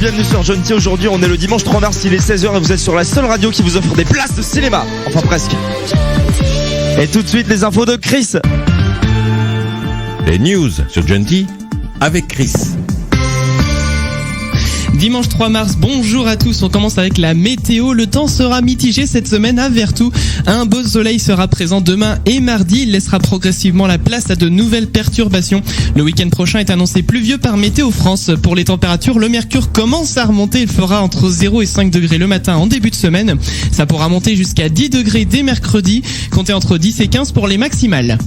bienvenue sur Gentil. Aujourd'hui on est le dimanche 3 mars, il est 16h et vous êtes sur la seule radio qui vous offre des places de cinéma. Enfin presque. Et tout de suite les infos de Chris. Les news sur Gentil avec Chris. Dimanche 3 mars, bonjour à tous, on commence avec la météo. Le temps sera mitigé cette semaine à Vertou. Un beau soleil sera présent demain et mardi. Il laissera progressivement la place à de nouvelles perturbations. Le week-end prochain est annoncé pluvieux par Météo France. Pour les températures, le mercure commence à remonter. Il fera entre 0 et 5 degrés le matin en début de semaine. Ça pourra monter jusqu'à 10 degrés dès mercredi. Comptez entre 10 et 15 pour les maximales.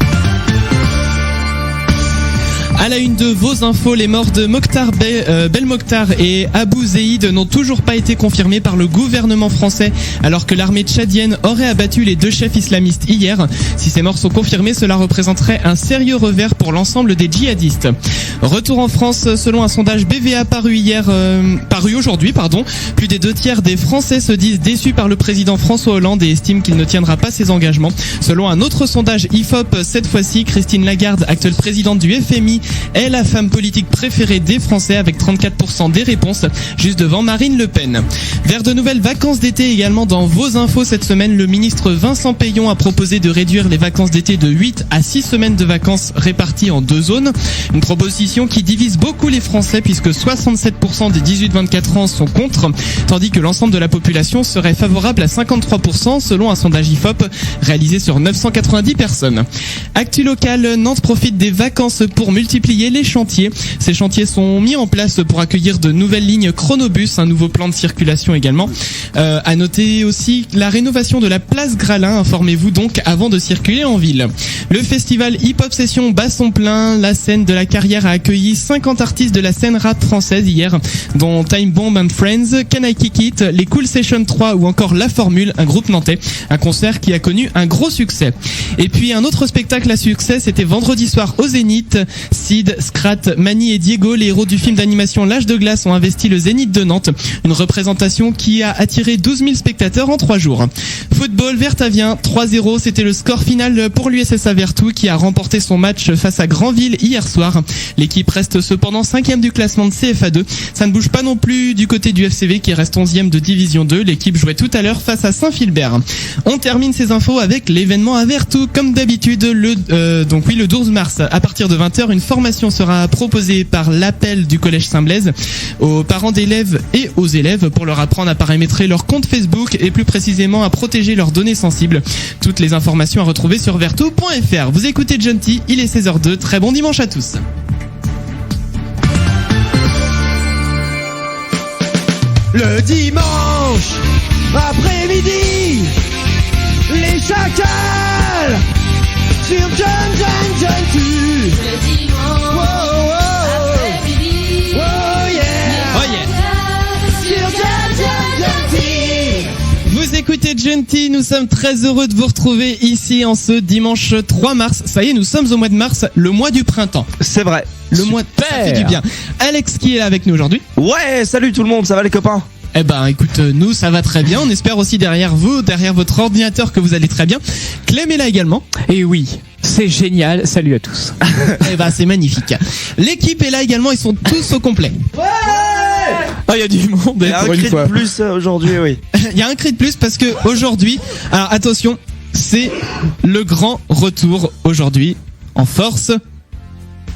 À la une de vos infos, les morts de Mokhtar Belmokhtar et Abou Zeid n'ont toujours pas été confirmés par le gouvernement français, alors que l'armée tchadienne aurait abattu les deux chefs islamistes hier. Si ces morts sont confirmés, cela représenterait un sérieux revers pour l'ensemble des djihadistes. Retour en France, selon un sondage BVA paru aujourd'hui, plus des 2/3 des Français se disent déçus par le président François Hollande et estiment qu'il ne tiendra pas ses engagements. Selon un autre sondage IFOP, cette fois-ci, Christine Lagarde, actuelle présidente du FMI, est la femme politique préférée des Français avec 34% des réponses, juste devant Marine Le Pen. Vers de nouvelles vacances d'été également dans vos infos cette semaine, le ministre Vincent Peillon a proposé de réduire les vacances d'été de 8 à 6 semaines de vacances réparties en 2 zones. Une proposition qui divise beaucoup les Français puisque 67% des 18-24 ans sont contre, tandis que l'ensemble de la population serait favorable à 53% selon un sondage IFOP réalisé sur 990 personnes. Actu local, Nantes profite des vacances pour multiplier les chantiers. Ces chantiers sont mis en place pour accueillir de nouvelles lignes Chronobus, un nouveau plan de circulation également. À noter aussi la rénovation de la place Gralin. Informez-vous donc avant de circuler en ville. Le festival Hip Hop Session bat son plein. La scène de la Carrière a accueilli 50 artistes de la scène rap française hier, dont Time Bomb and Friends, Can I Kick It, les Cool Session 3 ou encore La Formule, un groupe nantais. Un concert qui a connu un gros succès. Et puis un autre spectacle à succès, c'était vendredi soir au Zénith. Sid, Scrat, Mani et Diego, les héros du film d'animation L'Âge de Glace, ont investi le Zénith de Nantes. Une représentation qui a attiré 12 000 spectateurs en 3 jours. Football, Vertavien, 3-0, c'était le score final pour l'USSA Vertou qui a remporté son match face à Granville hier soir. L'équipe reste cependant 5e du classement de CFA2. Ça ne bouge pas non plus du côté du FCV qui reste 11e de Division 2. L'équipe jouait tout à l'heure face à Saint-Philbert. On termine ces infos avec l'événement à Vertou. Comme d'habitude, le 12 mars, à partir de 20h, une formation sera proposée par l'appel du collège Saint-Blaise aux parents d'élèves et aux élèves pour leur apprendre à paramétrer leur compte Facebook et plus précisément à protéger leurs données sensibles. Toutes les informations à retrouver sur vertou.fr. Vous écoutez Gentil, il est 16h02. Très bon dimanche à tous. Le dimanche après-midi, les chacals sur Gentil. Le dimanche après-midi, Oh yeah. sur Gentil. Vous écoutez Gentil, nous sommes très heureux de vous retrouver ici en ce dimanche 3 mars. Ça y est, nous sommes au mois de mars, le mois du printemps. C'est vrai. Le mois, ça fait du bien. Alex qui est là avec nous aujourd'hui. Ouais, salut tout le monde, ça va les copains? Eh ben, écoute, nous, ça va très bien. On espère aussi derrière vous, derrière votre ordinateur, que vous allez très bien. Clem est là également. Et oui, c'est génial. Salut à tous. Eh ben, c'est magnifique. L'équipe est là également. Ils sont tous au complet. Ah, il y a du monde Il y a un pour une cri fois. de plus aujourd'hui, oui. Il y a un cri de plus parce que aujourd'hui, alors attention, c'est le grand retour aujourd'hui en force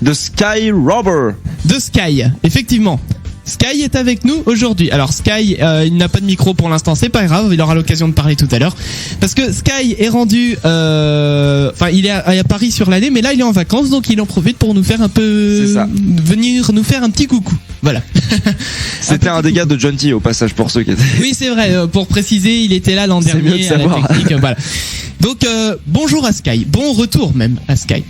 De Sky Robber. de Sky. Effectivement. Sky est avec nous aujourd'hui. Alors Sky, il n'a pas de micro pour l'instant, c'est pas grave, il aura l'occasion de parler tout à l'heure. Parce que Sky est rendu, il est à Paris sur l'année, mais là il est en vacances, donc il en profite pour nous faire un peu, C'est ça. venir nous faire un petit coucou. Voilà. C'était un dégât de Gentil au passage pour ceux qui étaient. Oui, c'est vrai. Pour préciser, il était là l'an C'est mieux de dernier à la savoir. technique. Voilà. Donc bonjour à Sky, bon retour même à Sky.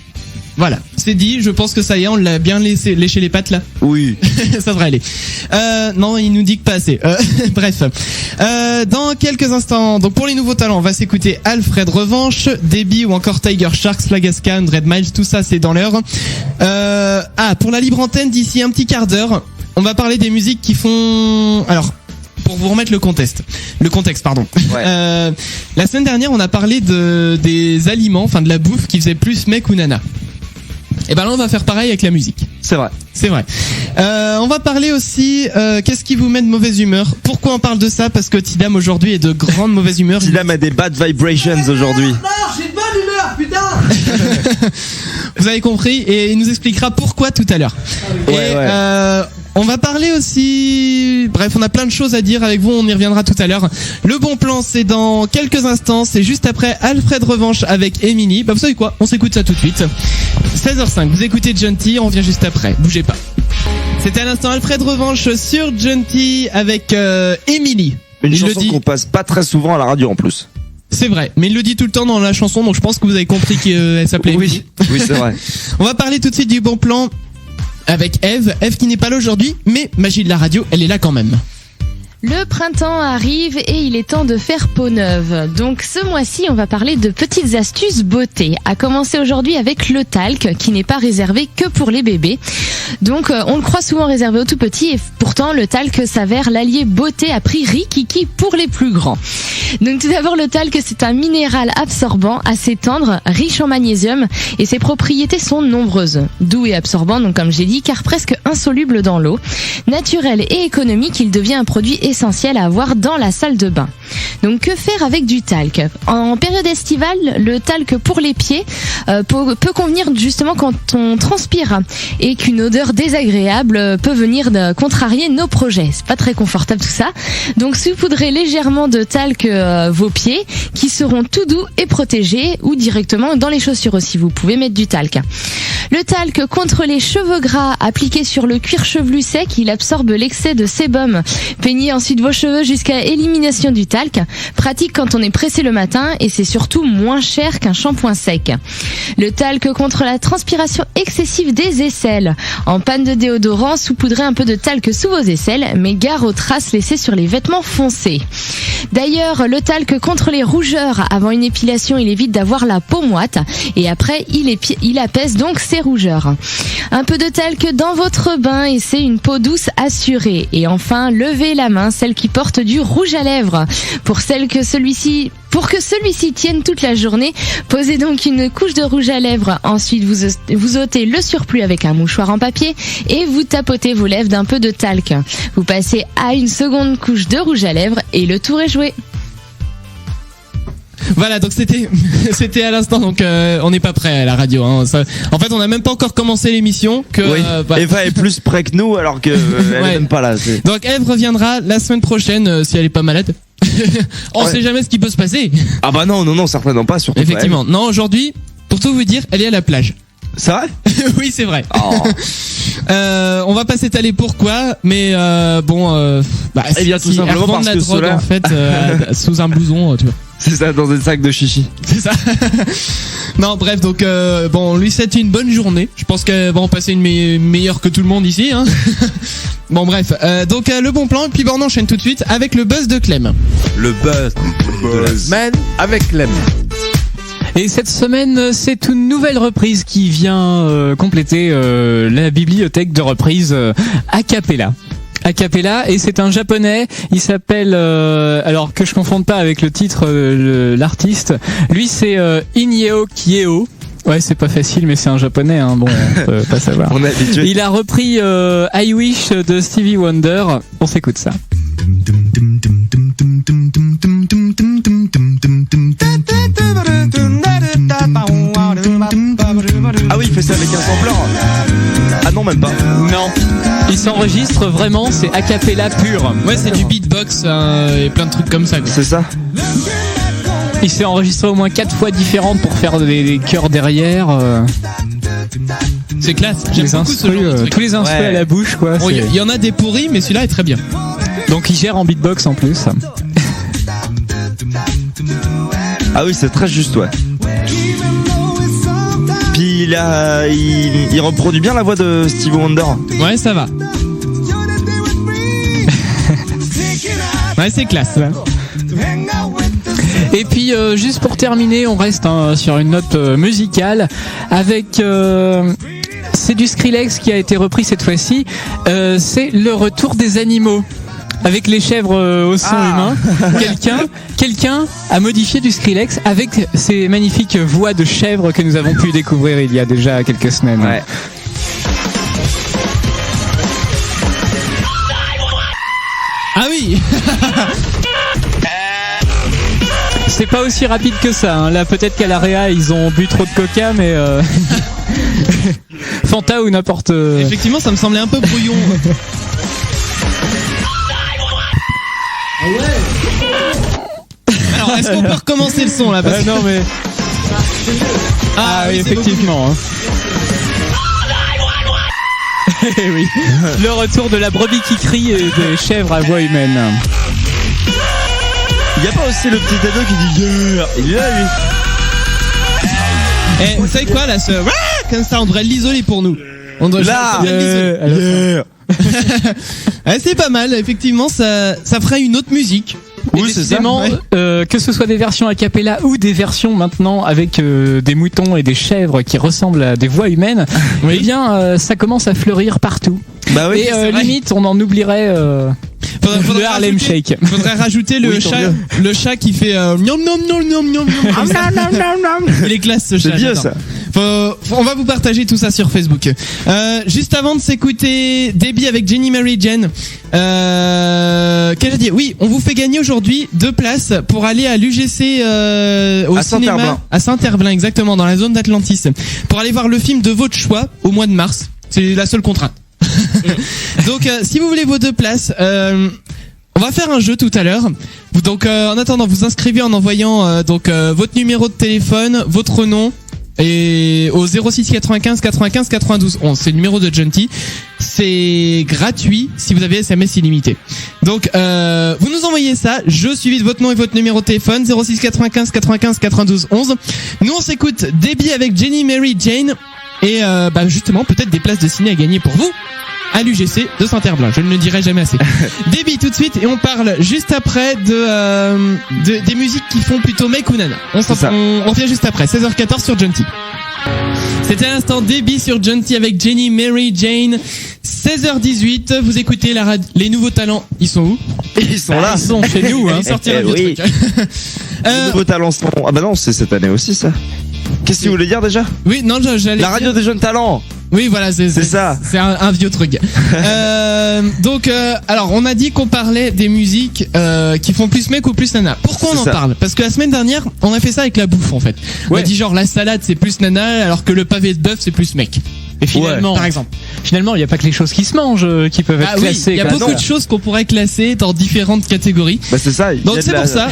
Voilà, c'est dit, je pense que ça y est, on l'a bien léché les pattes là. Oui. Ça devrait aller. Non, il nous dit que pas assez. Bref. Dans quelques instants, donc pour les nouveaux talents, on va s'écouter Alfred Revanche, Debbie ou encore Tiger Shark, Slagascan, Red Miles, tout ça c'est dans l'heure. Pour la libre antenne, d'ici un petit quart d'heure, on va parler des musiques qui font... Alors, pour vous remettre le contexte, pardon. Ouais. La semaine dernière, on a parlé des aliments, enfin de la bouffe qui faisait plus mec ou nana. Et ben là, on va faire pareil avec la musique. C'est vrai. C'est vrai. On va parler aussi, qu'est-ce qui vous met de mauvaise humeur? Pourquoi on parle de ça? Parce que Tidam aujourd'hui est de grande mauvaise humeur. Tidam a des bad vibrations aujourd'hui. J'ai de bonne humeur, putain. Vous avez compris, et il nous expliquera pourquoi tout à l'heure. On va parler aussi... Bref, on a plein de choses à dire avec vous, on y reviendra tout à l'heure. Le bon plan, c'est dans quelques instants, c'est juste après Alfred Revanche avec Emily. Bah vous savez quoi, on s'écoute ça tout de suite. 16h05, vous écoutez Genty, on revient juste après, bougez pas. C'était à l'instant Alfred Revanche sur Genty avec Emily. Une chanson qu'on passe pas très souvent à la radio en plus. C'est vrai, mais il le dit tout le temps dans la chanson, donc je pense que vous avez compris qu'elle s'appelait Emily. Oui, c'est vrai. On va parler tout de suite du bon plan avec Eve qui n'est pas là aujourd'hui, mais magie de la radio, elle est là quand même. Le printemps arrive et il est temps de faire peau neuve. Donc ce mois-ci, on va parler de petites astuces beauté. À commencer aujourd'hui avec le talc, qui n'est pas réservé que pour les bébés. Donc on le croit souvent réservé aux tout petits, et pourtant le talc s'avère l'allié beauté à prix rikiki pour les plus grands. Donc tout d'abord, le talc, c'est un minéral absorbant, assez tendre, riche en magnésium, et ses propriétés sont nombreuses. Doux et absorbant, donc comme j'ai dit, car presque insoluble dans l'eau. Naturel et économique, il devient un produit essentiel à avoir dans la salle de bain. Donc que faire avec du talc? En période estivale, le talc pour les pieds peut convenir justement quand on transpire et qu'une odeur désagréable peut venir contrarier nos projets. C'est pas très confortable tout ça. Donc saupoudrez légèrement de talc vos pieds qui seront tout doux et protégés, ou directement dans les chaussures aussi, vous pouvez mettre du talc. Le talc contre les cheveux gras, appliqué sur le cuir chevelu sec, il absorbe l'excès de sébum. Peignez ensuite vos cheveux jusqu'à élimination du talc. Pratique quand on est pressé le matin, et c'est surtout moins cher qu'un shampoing sec. Le talc contre la transpiration excessive des aisselles. En panne de déodorant, saupoudrez un peu de talc sous vos aisselles, mais gare aux traces laissées sur les vêtements foncés. D'ailleurs, le talc contre les rougeurs. Avant une épilation, il évite d'avoir la peau moite, et après, il apaise donc ses rougeurs. Un peu de talc dans votre bain et c'est une peau douce assurée. Et enfin, levez la main, celle qui porte du rouge à lèvres. Pour que celui-ci tienne toute la journée, posez donc une couche de rouge à lèvres. Ensuite, vous ôtez le surplus avec un mouchoir en papier et vous tapotez vos lèvres d'un peu de talc. Vous passez à une seconde couche de rouge à lèvres et le tour est joué. Voilà, donc c'était à l'instant, donc on n'est pas prêt à la radio. Hein. En fait, on n'a même pas encore commencé l'émission. Oui. Eva est plus près que nous, alors que elle est même pas là. Donc Eve reviendra la semaine prochaine si elle est pas malade. On sait jamais ce qui peut se passer. Ah bah non, certainement pas. Surtout effectivement. Non, aujourd'hui, pour tout vous dire, elle est à la plage. C'est vrai? Oui, c'est vrai. Oh. On va pas s'étaler pourquoi, mais eh bien, tout simplement parce la que drogue cela... en fait sous un blouson, tu vois. C'est ça, dans un sac de chichi. C'est ça. Non, bref, donc lui souhaite une bonne journée. Je pense qu'elle va en passer une meilleure que tout le monde ici. Hein. Bon, bref. Donc le bon plan, et puis on enchaîne tout de suite avec le buzz de Clem. Le buzz de la semaine avec Clem. Et cette semaine, c'est une nouvelle reprise qui vient compléter la bibliothèque de reprises a cappella. A cappella, et c'est un japonais, il s'appelle alors que je confonde pas avec le titre l'artiste. Lui c'est Inyeo Kieo. Ouais, c'est pas facile, mais c'est un japonais, hein. Bon, on peut pas savoir. On est habitué. Il a repris I Wish de Stevie Wonder. On s'écoute ça. Ah oui, il fait ça avec un sampleur. Ah non, même pas. Non. Il s'enregistre vraiment, c'est a cappella pur. Ouais, c'est du beatbox et plein de trucs comme ça, quoi. C'est ça. Il s'est enregistré au moins 4 fois différentes pour faire des chœurs derrière. C'est classe. J'aime les beaucoup ce genre de truc. tous les instruments à la bouche, quoi. Bon, il y en a des pourris, mais celui-là est très bien. Donc il gère en beatbox en plus. Ah oui, c'est très juste, ouais. Puis il reproduit bien la voix de Stevie Wonder. Ouais, ça va. Ouais, c'est classe. Ouais. Et puis juste pour terminer, on reste sur une note musicale avec c'est du Skrillex qui a été repris cette fois-ci. C'est le retour des animaux. Avec les chèvres au son humain, quelqu'un a modifié du Skrillex avec ces magnifiques voix de chèvres que nous avons pu découvrir il y a déjà quelques semaines. Ouais. Ah oui. C'est pas aussi rapide que ça. Hein. Là, peut-être qu'à l'AREA, ils ont bu trop de coca, mais Fanta ou n'importe. Effectivement, ça me semblait un peu brouillon. Alors, est-ce qu'on peut recommencer le son là parce que... Non mais. Ah oui, c'est effectivement. Hein. Eh oui. Le retour de la brebis qui crie et des chèvres à voix humaine. Il y a pas aussi le petit ado qui dit yeah. Il est là lui. Eh, vous savez quoi là, comme ça, on devrait l'isoler pour nous. On devrait Là. l'isoler. C'est pas mal, effectivement, ça ferait une autre musique. Oui, c'est ça. Décidément, que ce soit des versions a cappella ou des versions maintenant avec des moutons et des chèvres qui ressemblent à des voix humaines, eh bien, ça commence à fleurir partout. Bah oui. Et c'est vrai. limite, on en oublierait le Harlem Shake. Faudrait rajouter le Oui, tant mieux. le chat qui fait miam miam miam miam miam miam. Il est classe ce chat. C'est vieux j'adore. ça. On va vous partager tout ça sur Facebook. Juste avant de s'écouter Debbie avec Jenny Mary Jane, qu'est-ce que j'ai dit ? Oui, on vous fait gagner aujourd'hui 2 places pour aller à l'UGC au À cinéma Saint-Herblain. à Saint-Herblain, exactement, dans la zone d'Atlantis, pour aller voir le film de votre choix au mois de mars. C'est la seule contrainte. Donc, si vous voulez vos 2 places, on va faire un jeu tout à l'heure. Donc, en attendant, vous inscrivez en envoyant votre numéro de téléphone, votre nom. Et au 06 95 95 92 11, c'est le numéro de Genty. C'est gratuit si vous avez SMS illimité. Donc vous nous envoyez ça, je suivi de votre nom et votre numéro de téléphone 06 95 95 92 11. Nous on s'écoute Debbie avec Jenny Mary Jane et justement peut-être des places de ciné à gagner pour vous à l'UGC de Saint-Herblain. Je ne le dirai jamais assez. Debbie tout de suite et on parle juste après des musiques qui font plutôt mec ou nana. On revient juste après 16h14 sur Genty. C'était à l'instant Debbie sur Genty avec Jenny Mary Jane. 16h18, vous écoutez les nouveaux talents. Ils sont où ? Ils sont là. Ils sont chez nous. Hein. Sortir un vieux oui. truc. Les nouveaux talents sont... Ah bah non, c'est cette année aussi ça. Qu'est-ce que tu voulais dire déjà ? Oui, non, j'allais. La radio des jeunes talents. Oui, voilà, c'est ça. C'est un vieux truc. Donc, alors, on a dit qu'on parlait des musiques qui font plus mec ou plus nana. Pourquoi on C'est en ça. parle ? Parce que la semaine dernière, on a fait ça avec la bouffe, en fait. On a dit genre la salade c'est plus nana, alors que le pavé de bœuf c'est plus mec. Et finalement, Par exemple. Finalement, il n'y a pas que les choses qui se mangent qui peuvent être Ah oui, classées. il y a quoi. beaucoup non. de choses qu'on pourrait classer dans différentes catégories. Bah c'est ça. il y Donc a c'est de la- pour ça,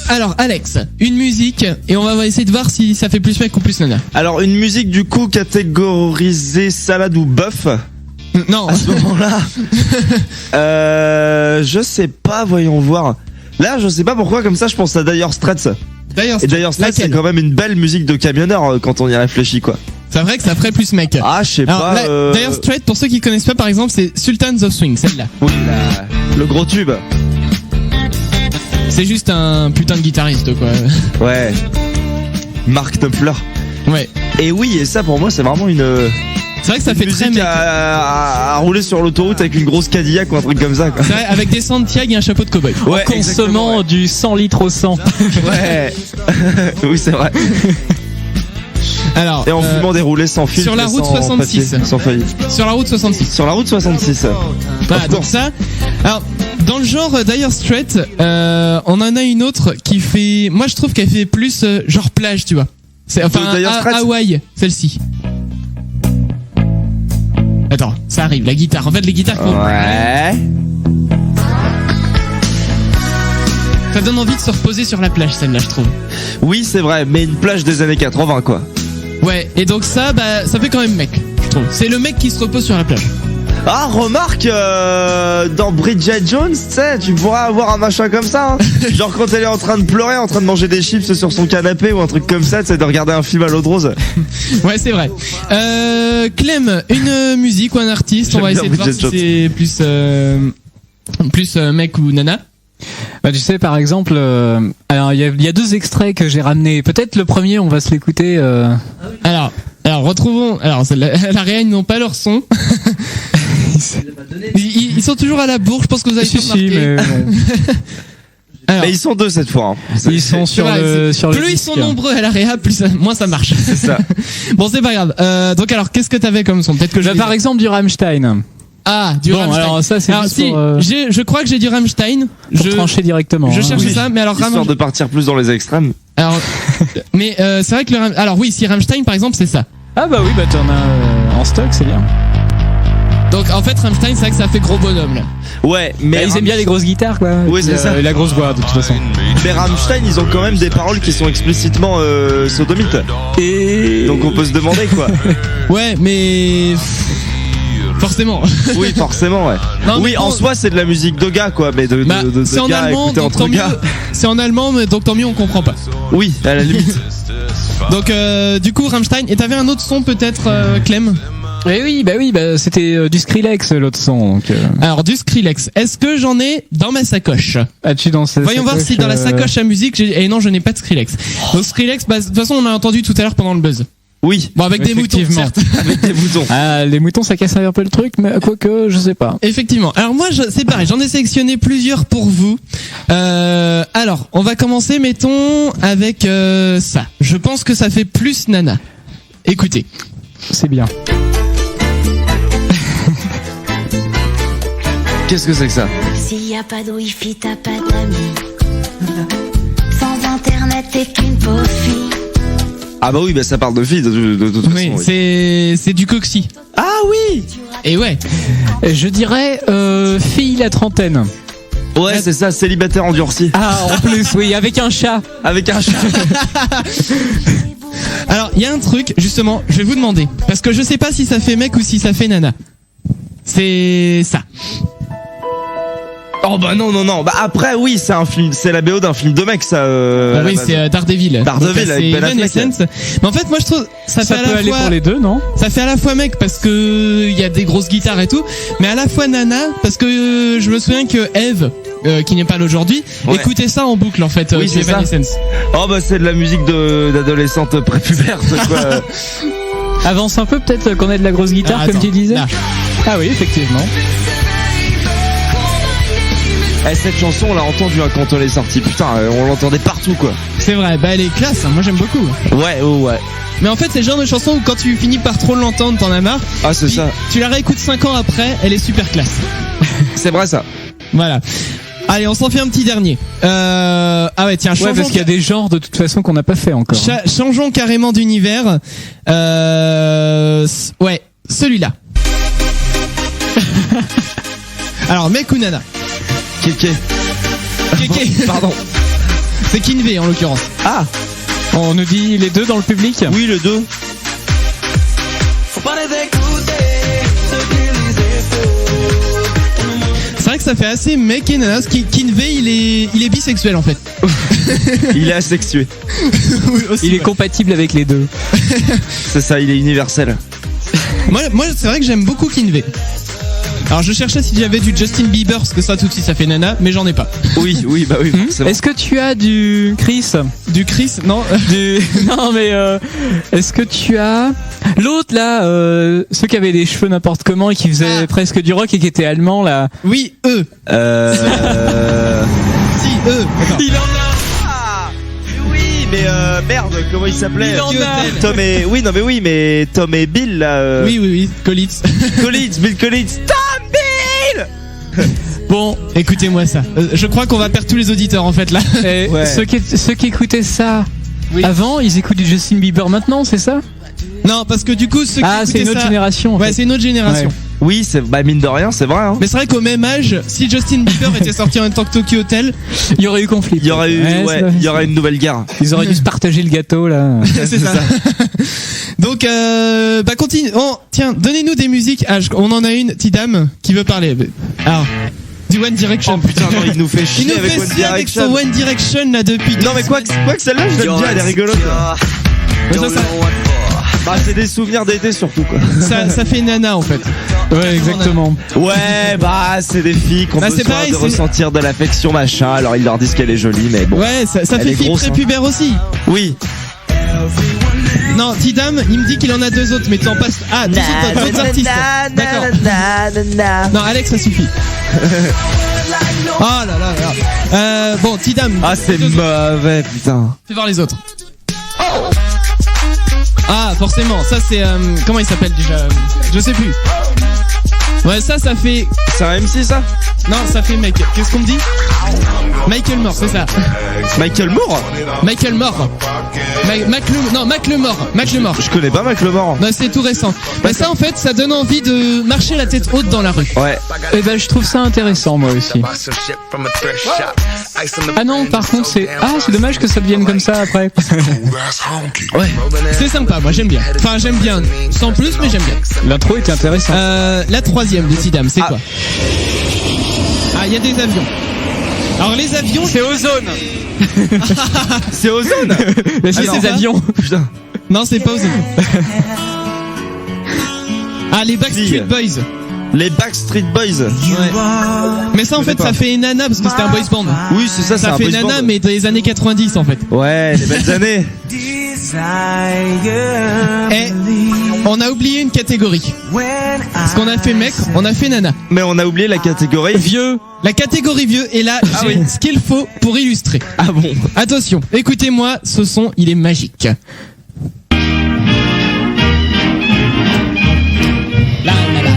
Alors Alex, une musique et on va essayer de voir si ça fait plus mec ou plus nana. Alors une musique du coup catégorisée salade ou bœuf. Non. À ce moment-là, je sais pas, voyons voir. Là, je sais pas pourquoi, comme ça, je pense à Dire Straits. D'ailleurs, Et Dire Straits, c'est quand même une belle musique de camionneur quand on y réfléchit, quoi. c'est vrai que ça ferait plus mec. Ah, je sais Alors, pas. D'ailleurs, Straight, pour ceux qui connaissent pas, par exemple, c'est Sultans of Swing, celle-là. Oui, le gros tube. C'est juste un putain de guitariste, quoi. Ouais. Mark Knopfler. Ouais. Et oui, et ça pour moi, c'est vraiment une C'est vrai que ça fait très musique mec. à rouler sur l'autoroute avec une grosse Cadillac ou un truc comme ça, quoi. C'est vrai, avec des Santiago et un chapeau de cowboy. Ouais, En consommant exactement, du 100 litres au 100. ouais. Oui, c'est vrai. Alors, Et en fumant des roulés sans fil. sur la route 66. Sans feuilles. sur la route 66. Sur la route 66. Voilà, donc ça. Alors, dans le genre Dire Straits, on en a une autre qui fait. Moi, je trouve qu'elle fait plus genre plage, tu vois. C'est enfin Dire Straits Hawaï, celle-ci. Attends, ça arrive. La guitare. En fait, les guitares. Ouais. Ça donne envie de se reposer sur la plage, celle-là, je trouve. Oui, c'est vrai, mais une plage des années 80, quoi. Ouais. Et donc ça, ça fait quand même mec, je trouve. C'est le mec qui se repose sur la plage. Ah, remarque, dans Bridget Jones, tu sais, tu pourras avoir un machin comme ça. Hein. Genre quand elle est en train de pleurer, en train de manger des chips sur son canapé ou un truc comme ça, tu sais, de regarder un film à l'eau de rose. Ouais, c'est vrai. Clem, une musique ou un artiste, on J'aime va bien essayer de voir Bridget si c'est plus mec ou nana. Bah, tu sais, par exemple, alors il y a 2 extraits que j'ai ramenés. Peut-être le premier, on va se l'écouter. Alors retrouvons. Alors, la réelle, ils n'ont pas leur son. Ils sont toujours à la bourre. Je pense que vous avez Si, tout si, remarqué. mais Alors, Mais ils sont deux cette fois. Hein. ils sont c'est sur vrai, le sur le plus ils disque. sont nombreux à la réa, moins ça marche. C'est ça. Bon, c'est pas grave. Donc alors, qu'est-ce que t'avais comme son ? Peut-être que je Bah, vais par dire. exemple du Rammstein. Ah, du Bon, Rammstein. alors ça, c'est Alors, juste si, pour, je crois que j'ai du Rammstein. pour trancher directement. Je hein. cherche ça, mais alors Histoire de partir plus dans les extrêmes. Alors, mais c'est vrai que alors oui, si Rammstein par exemple, c'est ça. Ah bah oui, bah t'en as en stock, c'est bien. Donc en fait, Rammstein, c'est vrai que ça fait gros bonhomme là. Ouais, mais Bah, ils aiment bien les grosses guitares, quoi. Oui, Et c'est puis, ça. Et la grosse voix, de toute façon. Mais Rammstein, ils ont quand même des paroles qui sont explicitement sodomites. Et Donc on peut se demander quoi. Ouais, mais forcément. Oui, forcément, ouais. Non, mais Oui, en bon, soi, c'est de la musique de gars, quoi, mais de bah, c'est en gars allemand, écoutés donc entre tant mieux. gars. C'est en allemand, mais donc tant mieux, on comprend pas. Oui, à la limite. Donc du coup, Rammstein. Et t'avais un autre son peut-être, Clem? oui, bah c'était du Skrillex l'autre son. Donc, Alors du Skrillex. Est-ce que j'en ai dans ma sacoche? as-tu dans cette Voyons voir si dans la sacoche à musique, et non, je n'ai pas de Skrillex. Donc Skrillex, bah, de toute façon, on a entendu tout à l'heure pendant le buzz. Oui, Bon, avec des moutons, Effectivement. certes. avec des boutons. Ah, les moutons, ça casse un peu le truc, mais quoique, je sais pas. Effectivement. Alors moi, c'est pareil. J'en ai sélectionné plusieurs pour vous. Alors, on va commencer, mettons, avec ça. Je pense que ça fait plus Nana. Écoutez. C'est bien. Qu'est-ce que c'est que ça? S'il y a pas de wifi, t'as pas d'amis. Sans internet, t'es qu'une pauvre fille. Ah bah oui, bah ça parle de filles de toute façon. Oui, oui. c'est du Coxy. Ah oui. Et ouais. Je dirais fille la trentaine. Ouais, c'est ça, célibataire endurci. Ah, en plus, oui, avec un chat. Avec un chat. Alors, il y a un truc, justement, je vais vous demander. Parce que je sais pas si ça fait mec ou si ça fait nana. C'est ça. Oh bah non, bah après oui, c'est un film, c'est la BO d'un film de mec ça. Ah oui, c'est Daredevil. Daredevil Donc, avec c'est Ben Affleck. Evanescence. Mais en fait, moi je trouve ça fait à peut la aller fois pour les deux, non? ça fait à la fois mec parce que il y a des grosses guitares et tout, mais à la fois nana parce que je me souviens que Eve qui n'est pas là aujourd'hui, Ouais. écoutait ça en boucle en fait Oui, du c'est ça. Evanescence. Oh bah c'est de la musique d'adolescente prépuberte quoi. Avance un peu, peut-être qu'on ait de la grosse guitare, Ah, comme attends, tu disais. là. Ah oui, effectivement. Eh, cette chanson on l'a entendue hein, quand elle est sortie, putain, on l'entendait partout quoi. C'est vrai, bah elle est classe, hein, moi j'aime beaucoup. Ouais. Mais en fait, c'est le genre de chanson où quand tu finis par trop l'entendre, t'en as marre. Ah c'est Puis, ça, Tu la réécoutes 5 ans après, elle est super classe. c'est vrai ça. Voilà. Allez, on s'en fait un petit dernier. Ah ouais, tiens, Ouais, changeons, parce qu'il y a des genres de toute façon qu'on n'a pas fait encore. changeons carrément d'univers. Ouais, celui-là. Alors, mec ou nana? Kéké. Kéké. Pardon. C'est Kinvey en l'occurrence. Ah On nous dit les deux dans le public. oui le 2. C'est vrai que ça fait assez mec et nana. Kinvey, il est bisexuel en fait. Il est asexué. Oui, aussi, Il est ouais. compatible avec les deux. C'est ça, il est universel. Moi, c'est vrai que j'aime beaucoup Kinvey. Alors je cherchais si j'avais du Justin Bieber parce que ça tout de suite ça fait nana, mais j'en ai pas. Oui, bah oui, forcément. Est-ce que tu as du Chris? Du Chris, non. Non, mais est-ce que tu as l'autre là, ceux qui avaient des cheveux n'importe comment et qui faisaient presque du rock et qui étaient allemands là? Oui, eux. Si, eux. Attends. Il en a. Oui, mais merde, comment il s'appelait? Il en a. Tom et mais Tom et Bill là. Oui, Collins. Bill Collins. Tom Bill. Bon, écoutez-moi ça. Je crois qu'on va perdre tous les auditeurs en fait là. Et Ouais. ceux qui écoutaient ça avant, ils écoutent du Justin Bieber maintenant, c'est ça? Non, parce que du coup, ceux qui Ah, c'est écoutaient une autre ça- génération. En Ouais, fait. c'est une autre génération. Ouais. Oui, c'est bah mine de rien, c'est vrai. Hein. Mais c'est vrai qu'au même âge, si Justin Bieber était sorti en même temps que Tokyo Hotel, Il y aurait eu conflit. Il y aurait eu, il y aurait une nouvelle guerre. Ils auraient dû se partager le gâteau là. c'est ça. Donc, bah continue. Oh, tiens, donnez-nous des musiques. Ah, on en a une, Tidam, qui veut parler. Alors, du One Direction. Oh putain, non, il nous fait chier Il nous avec fait One chier avec son Direction. One Direction là depuis. Non mais quoi que celle-là, je l'aime bien, elle est rigolote. Mais ça, Bah c'est des souvenirs d'été surtout quoi. ça fait nana en fait. Ouais, exactement. Ouais, bah c'est des filles qui ont Bah, c'est besoin pareil, de c'est- ressentir de l'affection machin. Alors ils leur disent qu'elle est jolie, mais bon. Ouais, ça Elle fait est fille grosse, hein. prépubère aussi. Oui. Non, Tidam, il me dit qu'il en a deux autres, mais t'en passes. Ah, deux autres artistes. D'accord. Non, Alex, ça suffit. Oh là là là. Bon, Tidam. Ah c'est deux autres. mauvais putain. Fais voir les autres. Ah, forcément, ça c'est. Comment il s'appelle déjà? Je sais plus. Ouais, ça fait... C'est un MC ça? Non, ça fait mec. Qu'est-ce qu'on me dit? Michael Moore, c'est ça. Michael Moore? Michael Moore. Mac Lemore. Je connais pas Macklemore. Non, c'est tout récent. Mais ça, en fait, ça donne envie de marcher la tête haute dans la rue. Ouais. Eh ben, je trouve ça intéressant, moi aussi. Ah non, par contre, c'est dommage que ça devienne comme ça après. Ouais. C'est sympa, moi j'aime bien. Enfin, j'aime bien. Sans plus, mais j'aime bien. L'intro était intéressante. La troisième, décidément, c'est quoi? Ah, il y a des avions. Alors les avions, C'est Ozone. C'est Ozone. Mais c'est Alors, des ça avions. Putain. non, c'est pas Ozone. Ah, les Backstreet Boys. Les Backstreet Boys. Ouais. Mais ça, en fait, ça fait Nana parce que c'était un boys band. Oui, c'est ça, c'est Ça un fait boys Nana, band. mais dans les années 90, en fait. Ouais, les belles années. Et on a oublié une catégorie. Parce qu'on a fait mec, on a fait Nana. Mais on a oublié la catégorie Vieux. La catégorie vieux, et là, j'ai ce qu'il faut pour illustrer. Ah bon? Attention, écoutez-moi, ce son, il est magique.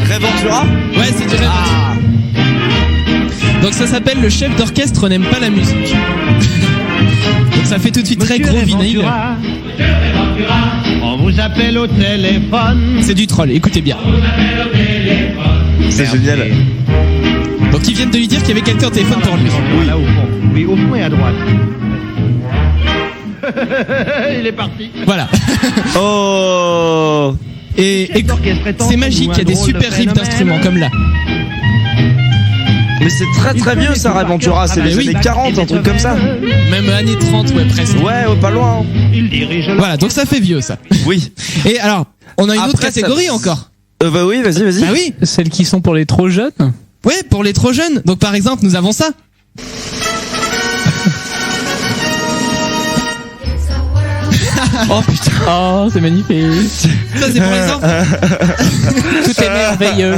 Ray Ventura? Ouais, c'est du Ray Ventura. Donc ça s'appelle Le chef d'orchestre n'aime pas la musique. Donc ça fait tout de suite très gros vinyle. On vous appelle au téléphone. C'est du troll, écoutez bien. C'est génial. Donc ils viennent de lui dire qu'il y avait quelqu'un au téléphone pour lui. Oui, là au fond. Oui, au fond et à droite. Il est parti. Voilà. Oh. Et c'est magique, il y a des super riffs d'instruments comme là. Mais c'est très très vieux ça, Ray Ventura. C'est les oui. années 40, un truc comme ça. Même années 30, ouais, presque. Ouais, pas loin. Il dirige le... Voilà, donc ça fait vieux ça. Oui. Et alors, on a une autre Après, catégorie ça- encore. Bah oui, vas-y. Bah oui, Celles qui sont pour les trop jeunes. ouais, pour les trop jeunes. Donc par exemple, nous avons ça. Oh putain. Oh, c'est magnifique. Ça c'est pour les enfants. Tout est merveilleux.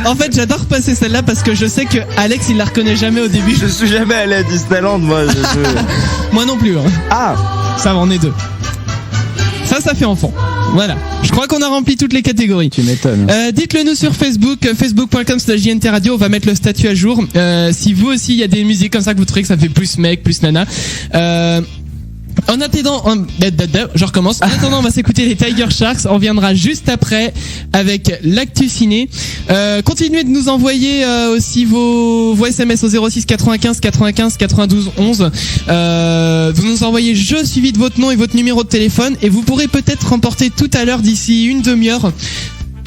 En fait, j'adore passer celle-là parce que je sais que Alex il la reconnaît jamais au début. Je suis jamais allé à Disneyland, moi. Moi non plus. Hein. Ah. Ça va, on est deux. Ça fait enfant. Voilà. Je crois qu'on a rempli toutes les catégories. Tu m'étonnes. Dites-le nous sur Facebook, facebook.com/JNT Radio. On va mettre le statut à jour. Si vous aussi, il y a des musiques comme ça que vous trouvez que ça fait plus mec, plus nana. En attendant, je recommence. En attendant, on va s'écouter les Tiger Sharks. On reviendra juste après avec l'actu ciné. Continuez de nous envoyer aussi vos SMS au 06 95 95 92 11. Vous nous envoyez jeu suivi de votre nom et votre numéro de téléphone et vous pourrez peut-être remporter tout à l'heure d'ici une demi-heure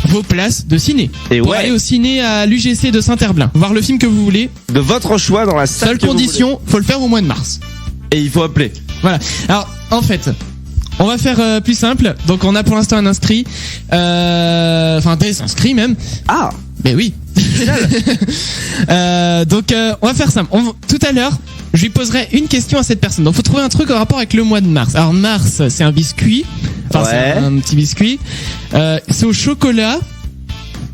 vos places de ciné. Et pour ouais. aller au ciné à l'UGC de Saint-Herblain. Voir le film que vous voulez. De votre choix dans la salle. Seule que vous condition, faut le faire au mois de mars. voulez. Et il faut appeler. Voilà. Alors, en fait, on va faire plus simple. Donc, on a pour l'instant un inscrit. Enfin, des inscrits même. Ah. Mais oui. Donc, on va faire simple. Tout à l'heure, je lui poserai une question à cette personne. Donc, faut trouver un truc en rapport avec le mois de mars. Alors, mars, c'est un biscuit. Enfin, Ouais. c'est un petit biscuit. C'est au chocolat.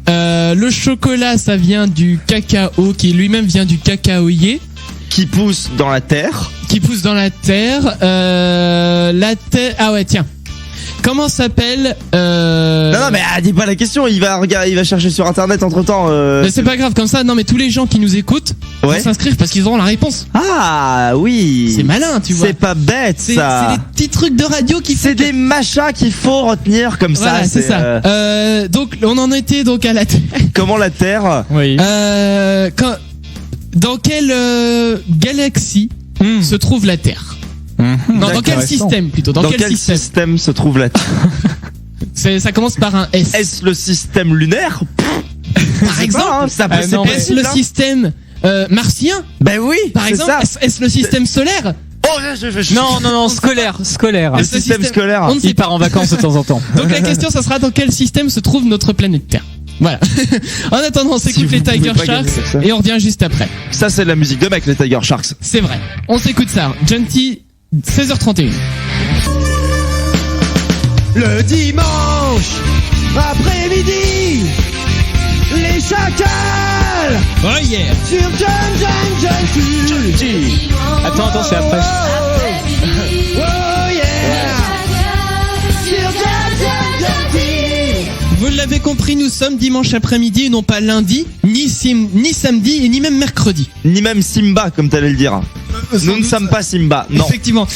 Le chocolat, ça vient du cacao, qui lui-même vient du cacaoyer. Qui pousse dans la terre. Qui pousse dans la terre. La terre. Ah ouais, tiens. Comment s'appelle Non, mais dis pas la question. Il va regarder, il va chercher sur internet entre temps. Mais c'est pas grave, comme ça. Non, mais tous les gens qui nous écoutent vont Ouais. s'inscrire parce qu'ils auront la réponse. Ah oui. C'est malin, tu vois. C'est pas bête C'est ça. des petits trucs de radio qui C'est des machins qu'il faut retenir comme Voilà, ça. c'est ça. Donc, on en était donc à la terre. Comment la terre. Oui. Dans quelle galaxie se trouve la Terre? Non, dans quel Intéressant. système plutôt? Dans quel système? système se trouve la terre? Ça commence par un S. Est-ce le système lunaire? Par exemple, ça Ah, non, c'est est-ce le possible, hein. système martien? Ben oui, Par c'est exemple, ça. est-ce le système solaire? Oh, Non, scolaire. Le ce système scolaire. On ne sait Il part en vacances de temps en temps. Donc la question, ça sera dans quel système se trouve notre planète Terre. Voilà. En attendant, on s'écoute vous les Tiger pouvez pas Sharks gagner ça. et on revient juste après. Ça, c'est de la musique de mec, les Tiger Sharks. C'est vrai. On s'écoute ça. Gentil, 16h31. Le dimanche après-midi, les chacals Oh yeah. sur Gentil. Attends, c'est après. Oh yeah. Sur Gentil. Vous l'avez l'avez compris, nous sommes dimanche après-midi et non pas lundi, ni samedi et ni même mercredi. Ni même Simba, comme t'allais le dire. Nous ne sommes pas Simba, non. Effectivement.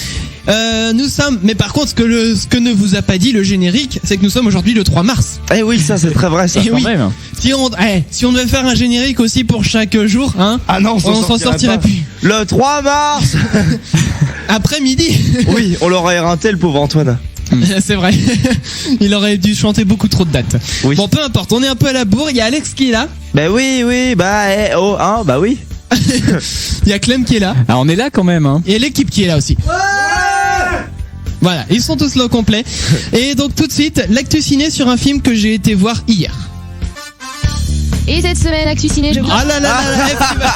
Nous sommes, mais par contre, ce que ne vous a pas dit le générique, c'est que nous sommes aujourd'hui le 3 mars. Eh oui, ça c'est très vrai ça. Et oui, Quand même. si on devait faire un générique aussi pour chaque jour, hein, Ah non, on s'en sortirait pas. plus. Le 3 mars. Après-midi. Oui, on l'aurait éreinté le pauvre Antoine. C'est vrai. Il aurait dû chanter beaucoup trop de dates. Oui. Bon, peu importe, on est un peu à la bourre. Il y a Alex qui est là. Bah oui, bah oui. Il y a Clem qui est là. Ah, on est là quand même, hein. Et l'équipe qui est là aussi. Voilà, ils sont tous là au complet. Et donc tout de suite, l'actu ciné sur un film que j'ai été voir hier. Et cette semaine, Actu Ciné, je vous Ah là là là là,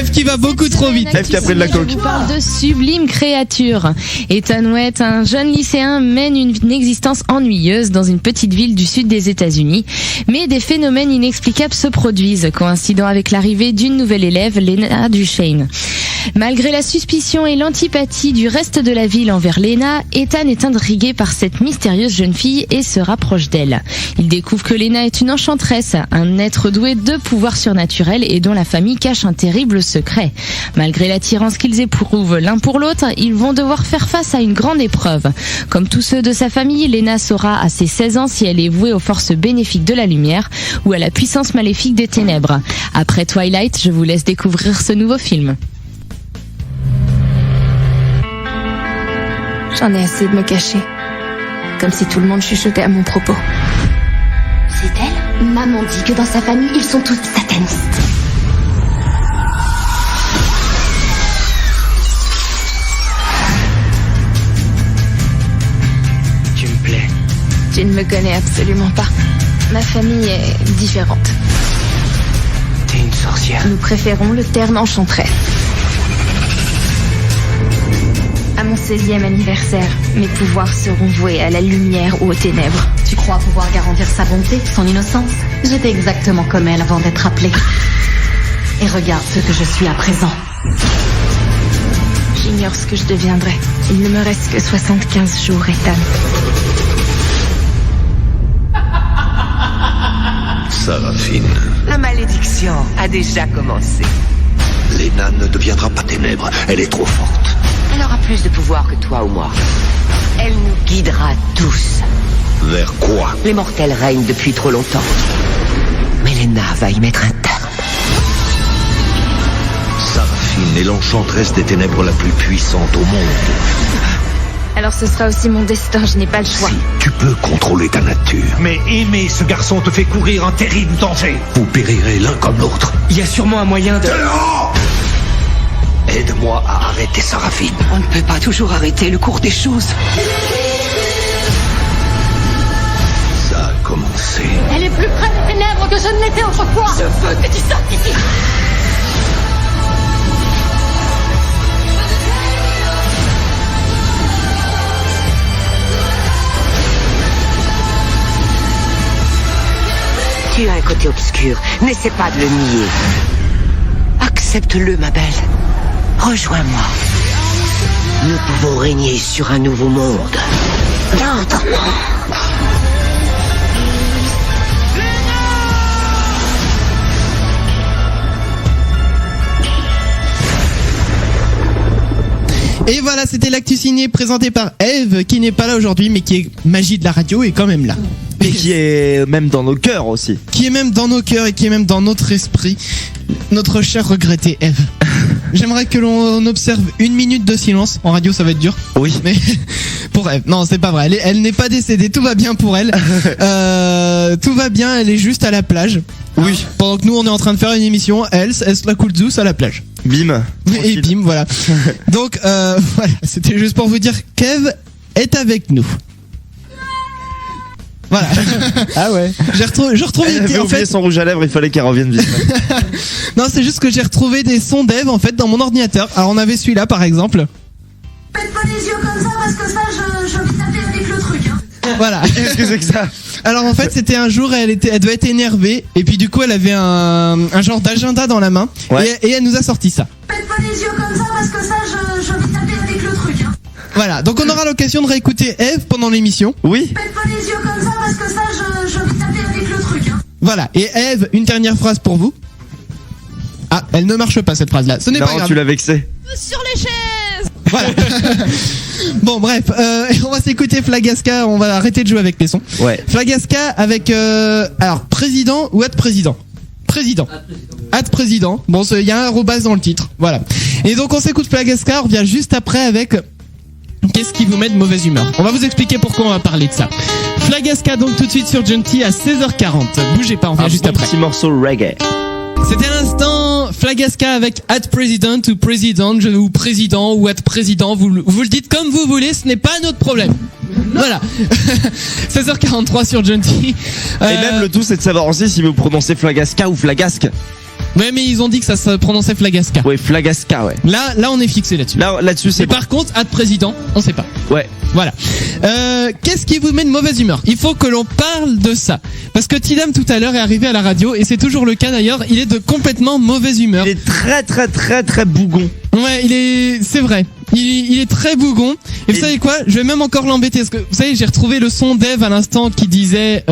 F qui va beaucoup trop vite. F qui a pris de la coke. Je vous parle de sublimes créatures. Ethan Wett, un jeune lycéen, mène une existence ennuyeuse dans une petite ville du sud des États-Unis. Mais des phénomènes inexplicables se produisent, coïncidant avec l'arrivée d'une nouvelle élève, Lena Duchesne. Malgré la suspicion et l'antipathie du reste de la ville envers Lena, Ethan est intrigué par cette mystérieuse jeune fille et se rapproche d'elle. Il découvre que Lena est une enchanteresse, un être doué de pouvoirs surnaturels et dont la famille cache un terrible secret. Malgré l'attirance qu'ils éprouvent l'un pour l'autre, ils vont devoir faire face à une grande épreuve. Comme tous ceux de sa famille, Lena saura à ses 16 ans si elle est vouée aux forces bénéfiques de la lumière ou à la puissance maléfique des ténèbres. Après Twilight, je vous laisse découvrir ce nouveau film. J'en ai assez de me cacher. Comme si tout le monde chuchotait à mon propos. C'est elle ? Maman dit que dans sa famille, ils sont tous satanistes. Tu me plais. Tu ne me connais absolument pas. Ma famille est différente. T'es une sorcière. Nous préférons le terme enchanteresse. À mon 16e anniversaire, mes pouvoirs seront voués à la lumière ou aux ténèbres. Tu crois pouvoir garantir sa bonté, son innocence? J'étais exactement comme elle avant d'être appelée. Et regarde ce que je suis à présent. J'ignore ce que je deviendrai. Il ne me reste que 75 jours, Ethan. Saraphine, La malédiction a déjà commencé. Lena ne deviendra pas ténèbres, elle est trop forte. Elle aura plus de pouvoir que toi ou moi. Elle nous guidera tous. Vers quoi? Les mortels règnent depuis trop longtemps. Mais Lena va y mettre un terme. Saraphine est l'enchanteresse des ténèbres la plus puissante au monde. Alors ce sera aussi mon destin, je n'ai pas le choix. Si tu peux contrôler ta nature, Mais aimer ce garçon te fait courir un terrible danger. vous périrez l'un comme l'autre. Il y a sûrement un moyen de... Aide-moi à arrêter Saraphine. On ne peut pas toujours arrêter le cours des choses. Ça a commencé. Elle est plus près des ténèbres que je ne l'étais autrefois. Je veux que tu sortes d'ici. Tu as un côté obscur. N'essaie pas de le nier. Accepte-le, ma belle. Rejoins-moi. Nous pouvons régner sur un nouveau monde. Notre monde. Et voilà, c'était l'actu ciné présenté par Eve, qui n'est pas là aujourd'hui, mais qui est magie de la radio et quand même là. Et qui est même dans nos cœurs aussi. Qui est même dans nos cœurs et qui est même dans notre esprit. Notre chère regrettée Eve. J'aimerais que l'on observe 1 minute de silence. En radio, ça va être dur. Oui. Mais pour Eve, non, c'est pas vrai. Elle n'est pas décédée. Tout va bien pour elle. Tout va bien. Elle est juste à la plage. Oui. Pendant que nous, on est en train de faire une émission, elle se la coule douce à la plage. Bim. Et bim, voilà. Donc, voilà. C'était juste pour vous dire qu'Eve est avec nous. Voilà. Ah ouais. Je retrouvais Elle avait en oublié fait. son rouge à lèvres, il fallait qu'elle revienne vite. Non, c'est juste que j'ai retrouvé des sons d'Eve en fait dans mon ordinateur. Alors on avait celui-là par exemple. Faites pas les yeux comme ça parce que ça, je vais taper avec le truc. Hein. Voilà. Qu'est-ce que c'est que ça? Alors en fait c'était un jour, elle devait être énervée et puis du coup elle avait un genre d'agenda dans la main. Ouais. Et elle nous a sorti ça. Faites pas les yeux comme ça parce que ça, je vais taper avec le truc. Hein. Voilà. Donc on aura l'occasion de réécouter Eve pendant l'émission. Oui. Faites pas les yeux comme ça parce que ça, je vais taper Voilà. Et Eve, une dernière phrase pour vous. Ah, elle ne marche pas cette phrase-là. Ce n'est pas Non, grave. tu l'as vexé. Sur les chaises. Voilà. Bon, bref, on va s'écouter Flagaska. On va arrêter de jouer avec les sons. Ouais. Flagaska avec alors président ou ad président. Président. Ad président. Bon, il y a un arrobase dans le titre. Voilà. Et donc on s'écoute Flagaska. On revient juste après avec qu'est-ce qui vous met de mauvaise humeur. On va vous expliquer pourquoi on va parler de ça. Flagaska donc tout de suite sur Junkie à 16h40. Bougez pas, on revient juste après. Petit morceau reggae. C'était à l'instant Flagaska avec At President ou Président ou Président ou At Président, vous le dites comme vous voulez, ce n'est pas notre problème. Voilà. 16h43 sur Junkie. Et même le tout, c'est de savoir aussi si vous prononcez Flagaska ou Flagasque. Ouais, mais ils ont dit que ça se prononçait Flagaska. Ouais, Flagaska, ouais. Là, on est fixé là-dessus. Là-dessus, c'est Et par contre, At Président, on sait pas. Ouais. Voilà. Qu'est-ce qui vous met de mauvaise humeur? Il faut que l'on parle de ça. Parce que Tidam tout à l'heure est arrivé à la radio et c'est toujours le cas d'ailleurs, il est de complètement mauvaise humeur. Il est très bougon. Ouais, c'est vrai. Il est très bougon. Et vous savez quoi? Je vais même encore l'embêter parce que vous savez, j'ai retrouvé le son d'Eve à l'instant qui disait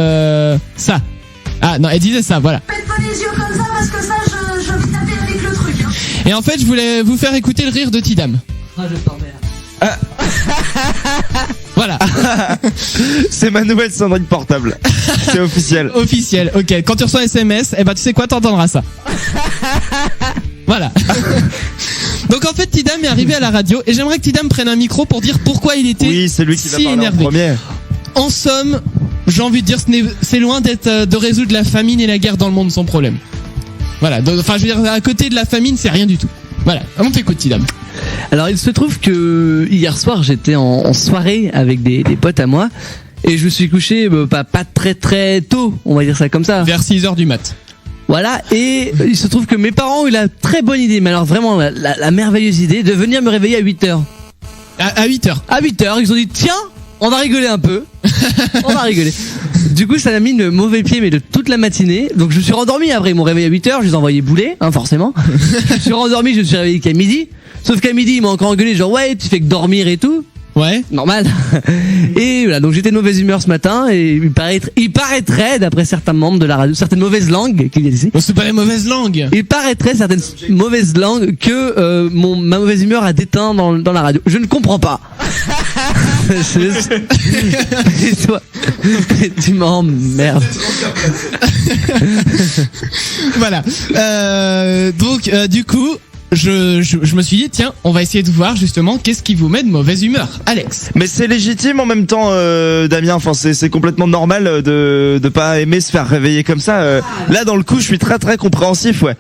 ça. Ah non, elle disait ça, voilà. Faites pas les yeux comme ça parce que ça, je vais taper avec le truc. Hein. Et en fait, je voulais vous faire écouter le rire de Tidam. Ah, je t'emmerde. Voilà. C'est ma nouvelle sonnerie portable. C'est officiel. Officiel, ok. Quand tu reçois un SMS, eh ben tu sais quoi, t'entendras ça. Voilà. Donc en fait, Tidam est arrivé à la radio et j'aimerais que Tidam prenne un micro pour dire pourquoi il était Oui, c'est lui qui va si parler énervé. en premier. En somme, j'ai envie de dire, c'est loin d'être de résoudre la famine et la guerre dans le monde sans problème. Voilà. Enfin, je veux dire, à côté de la famine, c'est rien du tout. Voilà. On t'écoute, Tidam. Alors, il se trouve que hier soir, j'étais en soirée avec des potes à moi et je me suis couché pas très tôt, on va dire ça comme ça. Vers 6h du mat. Voilà, et il se trouve que mes parents ont eu la très bonne idée, mais alors vraiment la merveilleuse idée de venir me réveiller à 8h. À 8h. À 8h, ils ont dit tiens, on va rigoler un peu. On va rigoler. Du coup, ça m'a mis le mauvais pied, mais de toute la matinée. Donc, je me suis rendormi après. Ils m'ont réveillé à 8h. Je les ai envoyés bouler, hein, forcément. Je me suis rendormi, je me suis réveillé qu'à midi. Sauf qu'à midi, ils m'ont encore engueulé, genre, ouais, tu fais que dormir et tout. Ouais. Normal. Et voilà, donc j'étais de mauvaise humeur ce matin et il paraîtrait, d'après certains membres de la radio, certaines mauvaises langues qu'il y a ici. C'est pas les mauvaises langues. Il paraîtrait certaines mauvaises langues que ma mauvaise humeur a déteint dans la radio. Je ne comprends pas. Et toi, tu m'emmerdes. Voilà. Donc, du coup, je me suis dit, tiens, on va essayer de voir justement qu'est-ce qui vous met de mauvaise humeur. Alex. Mais c'est légitime en même temps, Damien. Enfin, c'est complètement normal de pas aimer se faire réveiller comme ça. Là, dans le coup, je suis très compréhensif, ouais.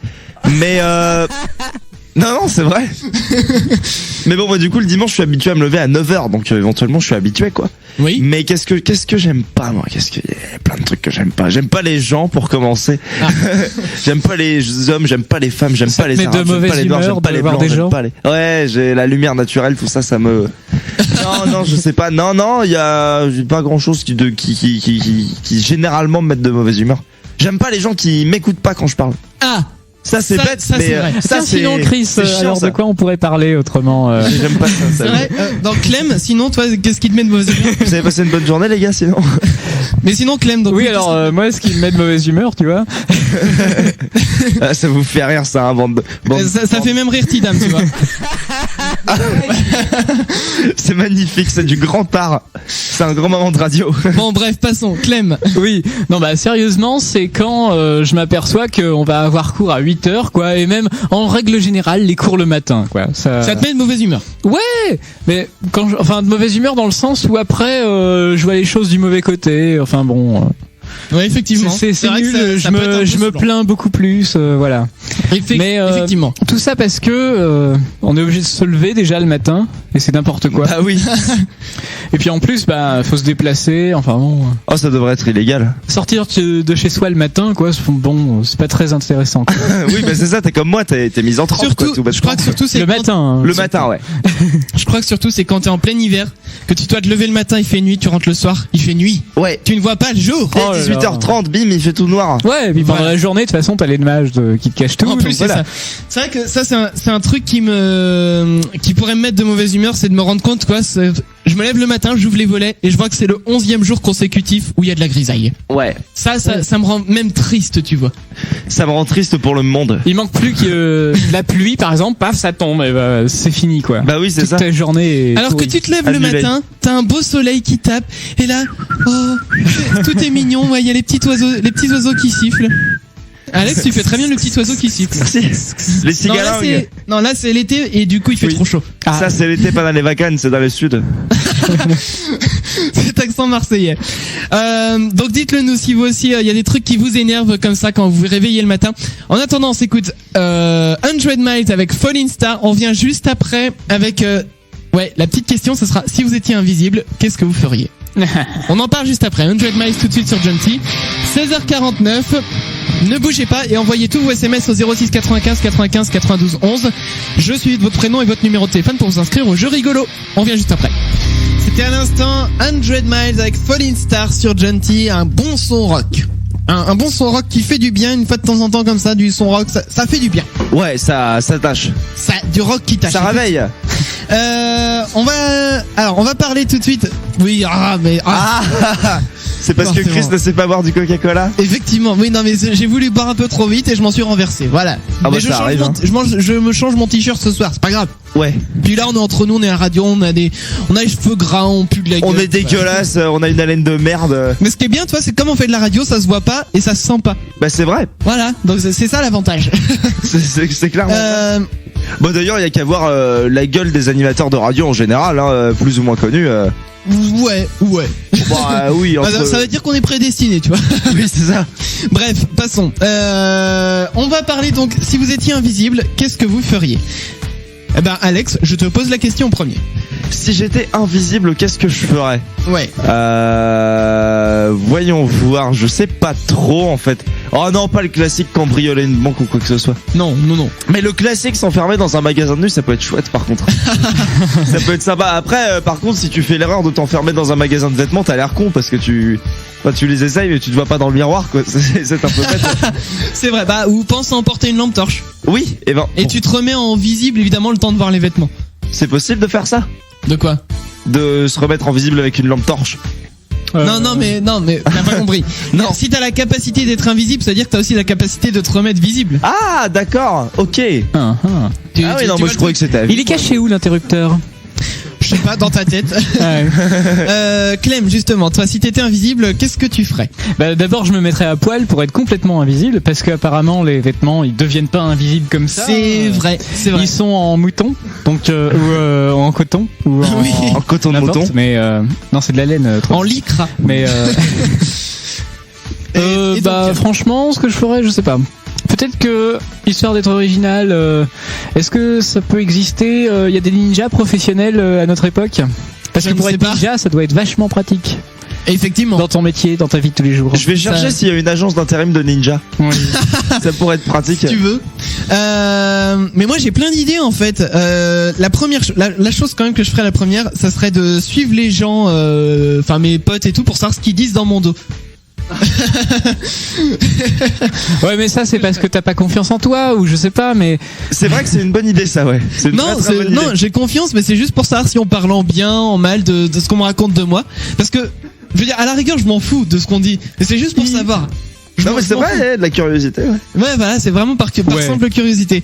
Mais non, c'est vrai. Mais bon, du coup, le dimanche, je suis habitué à me lever à 9h, donc éventuellement, je suis habitué, quoi. Oui. Mais qu'est-ce que j'aime pas, moi? Il y a plein de trucs que j'aime pas. J'aime pas les gens, pour commencer. Ah. J'aime pas les hommes, j'aime pas les femmes, j'aime pas les arabes, j'aime pas les noirs, j'aime pas les blancs, j'aime pas les... Ouais, j'ai la lumière naturelle, tout ça, ça me... Non, je sais pas. Non, il y a pas grand chose qui généralement me mettent de mauvaise humeur. J'aime pas les gens qui m'écoutent pas quand je parle. Ah! Ça c'est bête, ça, mais c'est vrai. Tiens, sinon Chris, chiant, alors ça. de quoi on pourrait parler autrement J'aime pas ça. C'est vrai. Donc Clem, sinon toi, qu'est-ce qui te met de mauvaise humeur? Vous avez passé une bonne journée, les gars, sinon? Mais sinon Clem, donc oui, alors moi, ce qui me met de mauvaise humeur, tu vois. Ça vous fait rire, ça, hein, bande. Ça fait même rire Tidam, tu vois. C'est magnifique, c'est du grand art. C'est un grand moment de radio. Bon, bref, passons. Clem. Oui. Non, bah sérieusement, c'est quand je m'aperçois qu'on va avoir cours à 8h, quoi, et même en règle générale les cours le matin, quoi. Ça te met de mauvaise humeur? Ouais, mais de mauvaise humeur dans le sens où après je vois les choses du mauvais côté. Enfin bon. Ouais, effectivement. C'est vrai nul. Que ça peut être un peu je me saoulant. plains beaucoup plus, voilà. Mais effectivement. Tout ça parce que on est obligé de se lever déjà le matin et c'est n'importe quoi. Ah oui. Et puis en plus, faut se déplacer. Enfin bon. Oh, ça devrait être illégal. Sortir de chez soi le matin, quoi. Bon, c'est pas très intéressant. Quoi. Oui, bah c'est ça. T'es comme moi, t'es mise en trempe. Surtout, quoi, tout je crois que surtout c'est le matin. Le matin, ouais. Je crois que surtout c'est quand t'es en plein hiver, que tu dois te lever le matin, il fait nuit, tu rentres le soir, il fait nuit. Ouais. Tu ne vois pas le jour. Oh 18h30, bim, il fait tout noir. Ouais, et puis pendant la journée, de toute façon, t'as les nuages qui te cachent tout. En plus, c'est voilà. ça. C'est vrai que ça, c'est un truc qui pourrait me mettre de mauvaise humeur. humeur, c'est de me rendre compte, quoi. Je me lève le matin, j'ouvre les volets et je vois que c'est le 11e jour consécutif où il y a de la grisaille. Ouais. Ça me rend même triste, tu vois. Ça me rend triste pour le monde. Il manque plus que la pluie, par exemple, paf, ça tombe, et bah, c'est fini, quoi. Bah oui, c'est toute ça. ta journée. Alors que tu te lèves le matin, t'as un beau soleil qui tape, et là, tout est mignon, ouais, il y a les petits oiseaux qui sifflent. Alex, tu fais très bien le petit oiseau qui siffle. Les cigalangues. Non, là c'est l'été et du coup il fait trop chaud. Ça c'est l'été, pas dans les vacances, c'est dans le sud. C'est accent marseillais. Donc dites-le nous si vous aussi il y a des trucs qui vous énervent comme ça quand vous vous réveillez le matin. En attendant, on s'écoute 100 Miles avec Falling Star. On vient juste après avec la petite question, ce sera si vous étiez invisible, qu'est-ce que vous feriez? On en parle juste après. 100 Miles tout de suite sur Gentil. 16h49. Ne bougez pas et envoyez tous vos SMS au 06 95 95 92 11. Je suis votre prénom et votre numéro de téléphone pour vous inscrire au jeu rigolo. On vient juste après. C'était à l'instant 100 Miles avec Falling Star sur Gentil, un bon son rock. Un bon son rock qui fait du bien une fois de temps en temps comme ça, du son rock, ça fait du bien. Ouais, ça tâche. Du rock qui tâche. Ça réveille. On va parler tout de suite. Oui, c'est parce que Chris ne sait pas boire du Coca-Cola. Effectivement, oui, non mais j'ai voulu boire un peu trop vite et je m'en suis renversé. Voilà. Ah bah mais ça arrive. Je me change mon t-shirt ce soir, c'est pas grave. Ouais. Puis là, on est entre nous, on est à la radio, on a les cheveux gras, on pue de la gueule. On est dégueulasse, on a une haleine de merde. Mais ce qui est bien, toi, c'est comme on fait de la radio, ça se voit pas et ça se sent pas. Bah c'est vrai. Voilà, donc c'est ça l'avantage. c'est clairement. Bon d'ailleurs, il y a qu'à voir la gueule des animateurs de radio en général, hein, plus ou moins connus. Ouais. Bah oui. Ça veut dire qu'on est prédestiné, tu vois. Oui, c'est ça. Bref, passons. On va parler donc, si vous étiez invisible, qu'est-ce que vous feriez? Eh ben, Alex, je te pose la question en premier. Si j'étais invisible, qu'est-ce que je ferais? Ouais. Voyons voir, je sais pas trop en fait. Oh non, pas le classique cambrioler une banque ou quoi que ce soit. Non. Mais le classique s'enfermer dans un magasin de nuit, ça peut être chouette par contre. Ça peut être sympa. Après, par contre, si tu fais l'erreur de t'enfermer dans un magasin de vêtements, t'as l'air con parce que tu les essayes mais tu te vois pas dans le miroir quoi. C'est un peu bête. C'est vrai, ou pense à emporter une lampe torche. Oui, et tu te remets en visible évidemment le temps de voir les vêtements. C'est possible de faire ça? De quoi? De se remettre en visible avec une lampe torche. Non mais t'as pas compris. Non, si t'as la capacité d'être invisible, ça veut dire que t'as aussi la capacité de te remettre visible. Ah d'accord, ok. Ah oui, non, moi je croyais que c'était. Il est caché où l'interrupteur? Je sais pas, dans ta tête. Clem, justement, toi, si t'étais invisible, qu'est-ce que tu ferais? Bah, d'abord, je me mettrais à poil pour être complètement invisible, parce qu'apparemment, les vêtements, ils deviennent pas invisibles comme ça. C'est vrai. Ils sont en mouton, donc ou en coton, ou en coton de mouton. Mais non, c'est de la laine. En lycra. Mais franchement, ce que je ferais, je sais pas. Peut-être que, histoire d'être original, est-ce que ça peut exister? Il y a des ninjas professionnels à notre époque? Parce que pour être ninja, ça doit être vachement pratique. Effectivement. Dans ton métier, dans ta vie de tous les jours. Je vais chercher s'il y a une agence d'intérim de ninja. Oui. Ça pourrait être pratique. Si tu veux. Mais moi j'ai plein d'idées en fait. La première, la chose quand même que je ferais la première, ça serait de suivre les gens, enfin mes potes et tout, pour savoir ce qu'ils disent dans mon dos. Ouais, mais ça c'est parce que t'as pas confiance en toi ou je sais pas, mais c'est vrai que c'est une bonne idée ça, ouais. Non, j'ai confiance, mais c'est juste pour savoir si on parle en bien, en mal de ce qu'on me raconte de moi, parce que je veux dire à la rigueur je m'en fous de ce qu'on dit, mais c'est juste pour savoir. Non mais c'est vrai, de la curiosité. Ouais, voilà, c'est vraiment par simple curiosité.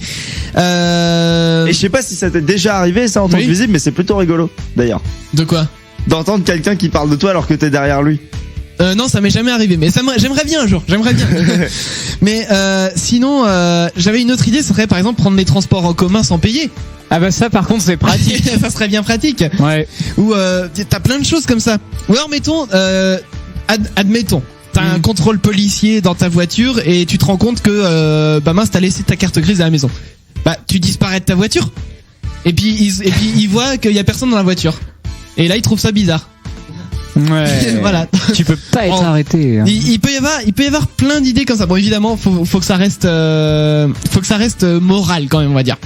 Et je sais pas si ça t'est déjà arrivé ça en tant que visible, mais c'est plutôt rigolo d'ailleurs. De quoi? D'entendre quelqu'un qui parle de toi alors que t'es derrière lui. Non, ça m'est jamais arrivé, mais j'aimerais bien un jour, mais sinon, j'avais une autre idée, ce serait par exemple prendre les transports en commun sans payer. Ah bah ça par contre c'est pratique. Ça serait bien pratique. Ouais. Ou t'as plein de choses comme ça. Ou alors mettons, admettons, t'as un contrôle policier dans ta voiture et tu te rends compte que mince, t'as laissé ta carte grise à la maison. Bah tu disparais de ta voiture. Et puis ils voient qu'il y a personne dans la voiture. Et là ils trouvent ça bizarre. Ouais. Voilà. Tu peux pas être arrêté. Hein. Il peut y avoir plein d'idées comme ça. Bon, évidemment, faut que ça reste moral quand même, on va dire.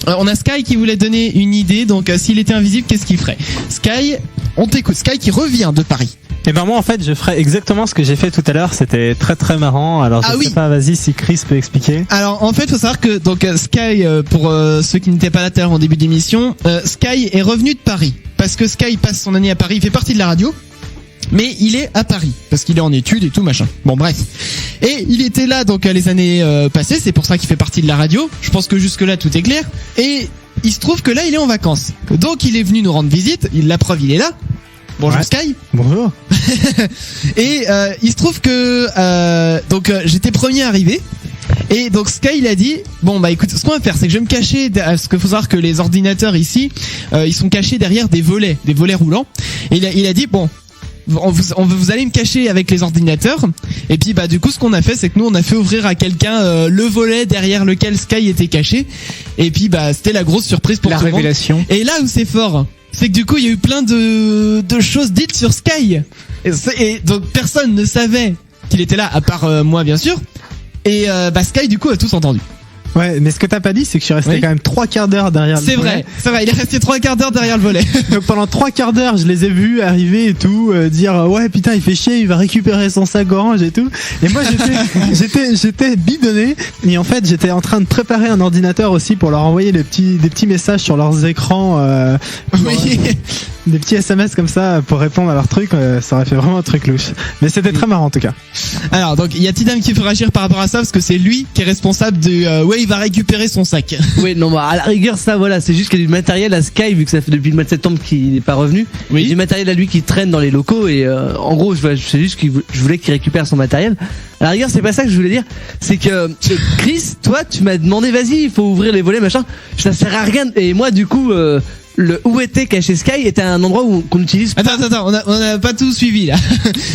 On a Sky qui voulait donner une idée. Donc, s'il était invisible, qu'est-ce qu'il ferait? Sky, on t'écoute. Sky qui revient de Paris. Et ben moi en fait je ferais exactement ce que j'ai fait tout à l'heure, c'était très très marrant. Alors je sais pas, vas-y si Chris peut expliquer. Alors en fait faut savoir que donc Sky, pour ceux qui n'étaient pas là tout à l'heure en début d'émission, Sky est revenu de Paris parce que Sky passe son année à Paris, il fait partie de la radio. Mais il est à Paris parce qu'il est en études et tout machin. Bon bref. Et il était là donc les années passées, c'est pour ça qu'il fait partie de la radio. Je pense que jusque là tout est clair. Et il se trouve que là il est en vacances. Donc il est venu nous rendre visite. La preuve il est là. Bonjour Sky. Bonjour. Et il se trouve que j'étais premier arrivé. Et donc Sky il a dit bon bah écoute, ce qu'on va faire c'est que je vais me cacher parce qu'il faut savoir que les ordinateurs ici ils sont cachés derrière des volets roulants. Et il a dit bon, vous allez me cacher avec les ordinateurs. Et puis bah du coup ce qu'on a fait c'est que nous on a fait ouvrir à quelqu'un le volet derrière lequel Sky était caché. Et puis bah c'était la grosse surprise pour tout le monde. La révélation. Et là où c'est fort, c'est que du coup il y a eu plein de choses dites sur Sky. Et donc personne ne savait qu'il était là à part moi bien sûr. Et Sky du coup a tous entendu. Ouais, mais ce que t'as pas dit, c'est que je suis resté quand même 3 quarts d'heure derrière le volet. C'est vrai, il est resté 3 quarts d'heure derrière le volet. Donc pendant 3 quarts d'heure, je les ai vus arriver et tout, dire ouais putain il fait chier, il va récupérer son sac orange et tout. Et moi j'étais bidonné. Et en fait j'étais en train de préparer un ordinateur aussi pour leur envoyer des petits messages sur leurs écrans. Des petits SMS comme ça pour répondre à leurs trucs, ça aurait fait vraiment un truc louche. Mais c'était très marrant en tout cas. Alors donc il y a Tidam qui peut réagir par rapport à ça parce que c'est lui qui est responsable de il va récupérer son sac. Oui non bah à la rigueur ça voilà, c'est juste qu'il y a du matériel à Sky vu que ça fait depuis le mois de septembre qu'il n'est pas revenu. Oui. Il y a du matériel à lui qui traîne dans les locaux et en gros c'est juste que je voulais qu'il récupère son matériel. À la rigueur c'est pas ça que je voulais dire, c'est que Chris toi tu m'as demandé vas-y il faut ouvrir les volets machin, ça sert à rien et moi du coup le où était caché Sky était un endroit qu'on utilise pas. Attends, on a pas tout suivi là.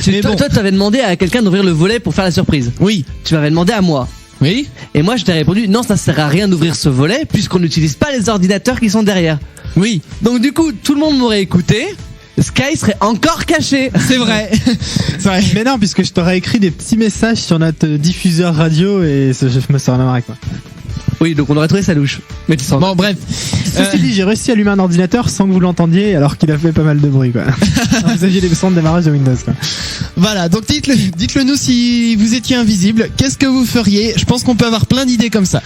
Mais toi t'avais demandé à quelqu'un d'ouvrir le volet pour faire la surprise. Oui. Tu m'avais demandé à moi. Oui. Et moi je t'ai répondu non ça sert à rien d'ouvrir ce volet puisqu'on n'utilise pas les ordinateurs qui sont derrière. Oui. Donc du coup tout le monde m'aurait écouté. Sky serait encore caché. C'est vrai. C'est vrai. Mais non puisque je t'aurais écrit des petits messages sur notre diffuseur radio et je me serais marré quoi. Oui, donc on aurait trouvé ça louche. Mais tu sens. Bon, bref. Ceci dit, j'ai réussi à allumer un ordinateur sans que vous l'entendiez, alors qu'il a fait pas mal de bruit, quoi. Vous aviez les sons de démarrage de Windows, quoi. Voilà, donc dites-le nous si vous étiez invisible. Qu'est-ce que vous feriez? Je pense qu'on peut avoir plein d'idées comme ça.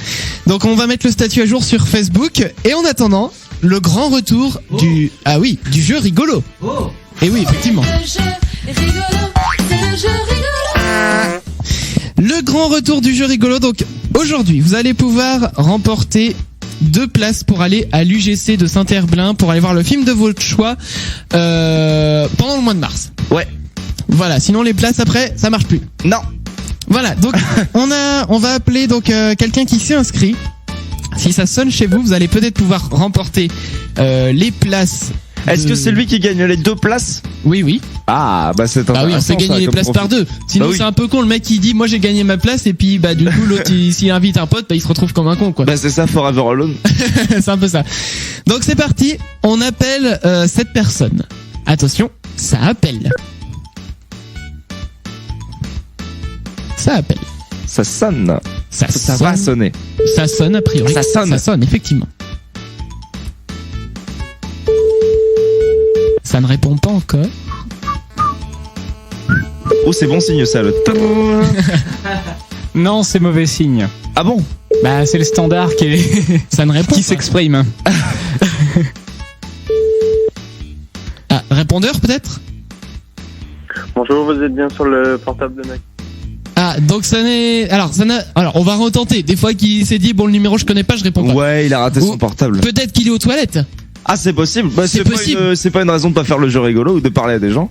Donc on va mettre le statut à jour sur Facebook. Et en attendant, le grand retour du jeu rigolo. Oh. Et oui, effectivement. Le jeu rigolo, c'est le jeu rigolo. Le grand retour du jeu rigolo. Donc aujourd'hui, vous allez pouvoir remporter 2 places pour aller à l'UGC de Saint-Herblain pour aller voir le film de votre choix pendant le mois de mars. Ouais. Voilà, sinon les places après, ça marche plus. Non. Voilà, donc on va appeler donc quelqu'un qui s'est inscrit. Si ça sonne chez vous, vous allez peut-être pouvoir remporter les places. Est-ce que c'est lui qui gagne les 2 places? Oui. Ah, bah c'est intéressant. Bah oui, on fait gagner les places par 2. Sinon bah oui. C'est un peu con, le mec qui dit moi j'ai gagné ma place et puis bah du coup l'autre s'il invite un pote, bah il se retrouve comme un con quoi. Bah c'est ça, Forever Alone. C'est un peu ça. Donc c'est parti, on appelle cette personne. Attention, ça appelle. Ça appelle. Ça sonne. Ça va sonner. Ça sonne a priori. Ça sonne effectivement. Ça ne répond pas encore. Oh, c'est bon signe ça, le Non, c'est mauvais signe. Ah bon? Bah, c'est le standard ça ne répond qui s'exprime. Ah, répondeur peut-être? Bonjour, vous êtes bien sur le portable de Mac. Ah, donc ça n'est... Alors, on va retenter. Des fois qu'il s'est dit, bon, le numéro je connais pas, je réponds pas. Ouais, il a raté son portable. Peut-être qu'il est aux toilettes. Ah, c'est possible. Bah, c'est possible. C'est pas une raison de pas faire le jeu rigolo ou de parler à des gens.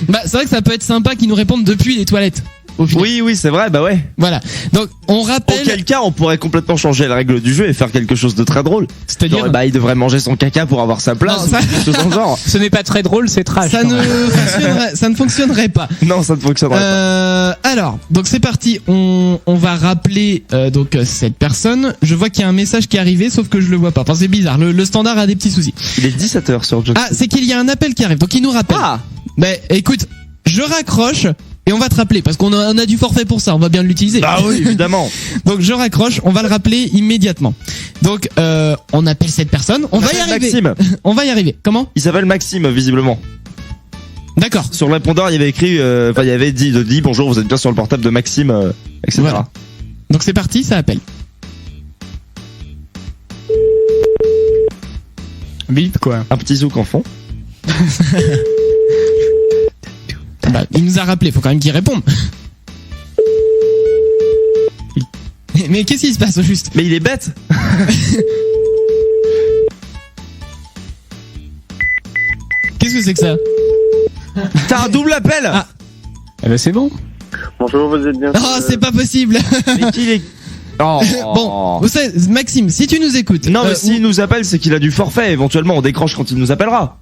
Bah, c'est vrai que ça peut être sympa qu'ils nous répondent depuis les toilettes. Oui, c'est vrai, bah ouais. Voilà. Donc, on rappelle. Auquel cas, on pourrait complètement changer la règle du jeu et faire quelque chose de très drôle. C'est-à-dire, bah, il devrait manger son caca pour avoir sa place. Non, ça... genre. Ce n'est pas très drôle, c'est trash. Ça ne fonctionnerait pas. Non, ça ne fonctionnerait pas. Alors, donc c'est parti. On va rappeler donc cette personne. Je vois qu'il y a un message qui est arrivé, sauf que je le vois pas. Enfin, c'est bizarre. Le standard a des petits soucis. Il est 17h sur Joker. Ah, c'est qu'il y a un appel qui arrive. Donc il nous rappelle. Ah. Mais écoute, je raccroche. Et on va te rappeler, parce qu'on a du forfait pour ça, on va bien l'utiliser. Bah oui, évidemment. Donc je raccroche, on va le rappeler immédiatement. Donc on appelle cette personne, on va y arriver. Maxime. On va y arriver. Comment? Il s'appelle Maxime, visiblement. D'accord. Sur le répondeur, il y avait écrit, il y avait dit bonjour, vous êtes bien sur le portable de Maxime, etc. Voilà. Donc c'est parti, ça appelle. Bip quoi. Un petit zouk en fond. Bah, il nous a rappelé, faut quand même qu'il réponde. Mais qu'est-ce qui se passe au juste? Mais il est bête. Qu'est-ce que c'est que ça? T'as un double appel. Ah. Eh ben c'est bon. Bonjour, vous êtes bien. Oh, c'est pas possible. Mais qu'il est... Oh. Bon, vous savez, Maxime, si tu nous écoutes. Non, mais s'il nous appelle, c'est qu'il a du forfait. Éventuellement, on décroche quand il nous appellera.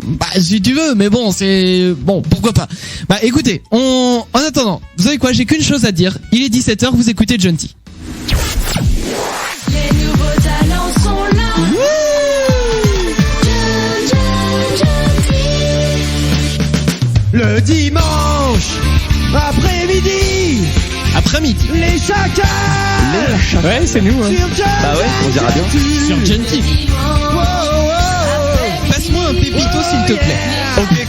Bah, si tu veux, mais bon, c'est... Bon, pourquoi pas. Bah, écoutez, En attendant, vous savez quoi, j'ai qu'une chose à dire. Il est 17h, vous écoutez Genty. Les nouveaux talents sont là. Le dimanche après-midi. Après-midi. Les chacals. Ouais, c'est nous. Hein. Bah ouais, on dira bien. Sur Genty. Passe-moi un pépito s'il te plaît. Ok.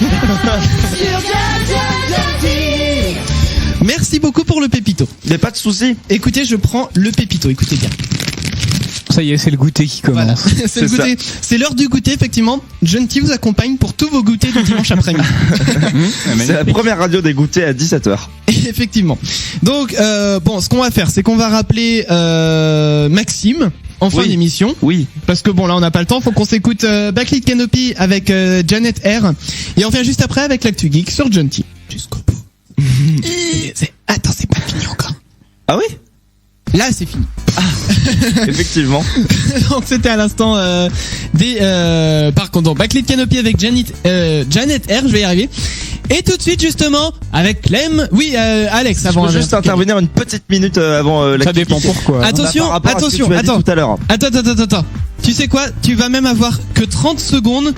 Merci beaucoup pour le pépito. Mais pas de soucis. Écoutez, je prends le pépito, écoutez bien. Ça y est, c'est le goûter qui commence. Voilà. C'est le goûter. C'est l'heure du goûter, effectivement. Genty vous accompagne pour tous vos goûters du dimanche après-midi. C'est la première radio des goûters à 17h. Effectivement. Donc, bon, ce qu'on va faire, c'est qu'on va rappeler Maxime en fin d'émission. Oui. Parce que bon, là, on n'a pas le temps. Faut qu'on s'écoute Backlit Canopy avec Janet R. Et on revient juste après avec l'actu geek sur Genty. Jusqu'au bout. Attends, c'est pas fini encore. Ah oui? Là, c'est fini. Effectivement. Donc c'était à l'instant par contre donc Backlit Canopy avec Janet R, je vais y arriver. Et tout de suite justement avec Clem. Oui, Alex avant. Je peux juste intervenir une petite minute avant la. Ça dépend pourquoi. Attention, attention, attends. Tout à l'heure. Attends. Tu sais quoi? Tu vas même avoir que 30 secondes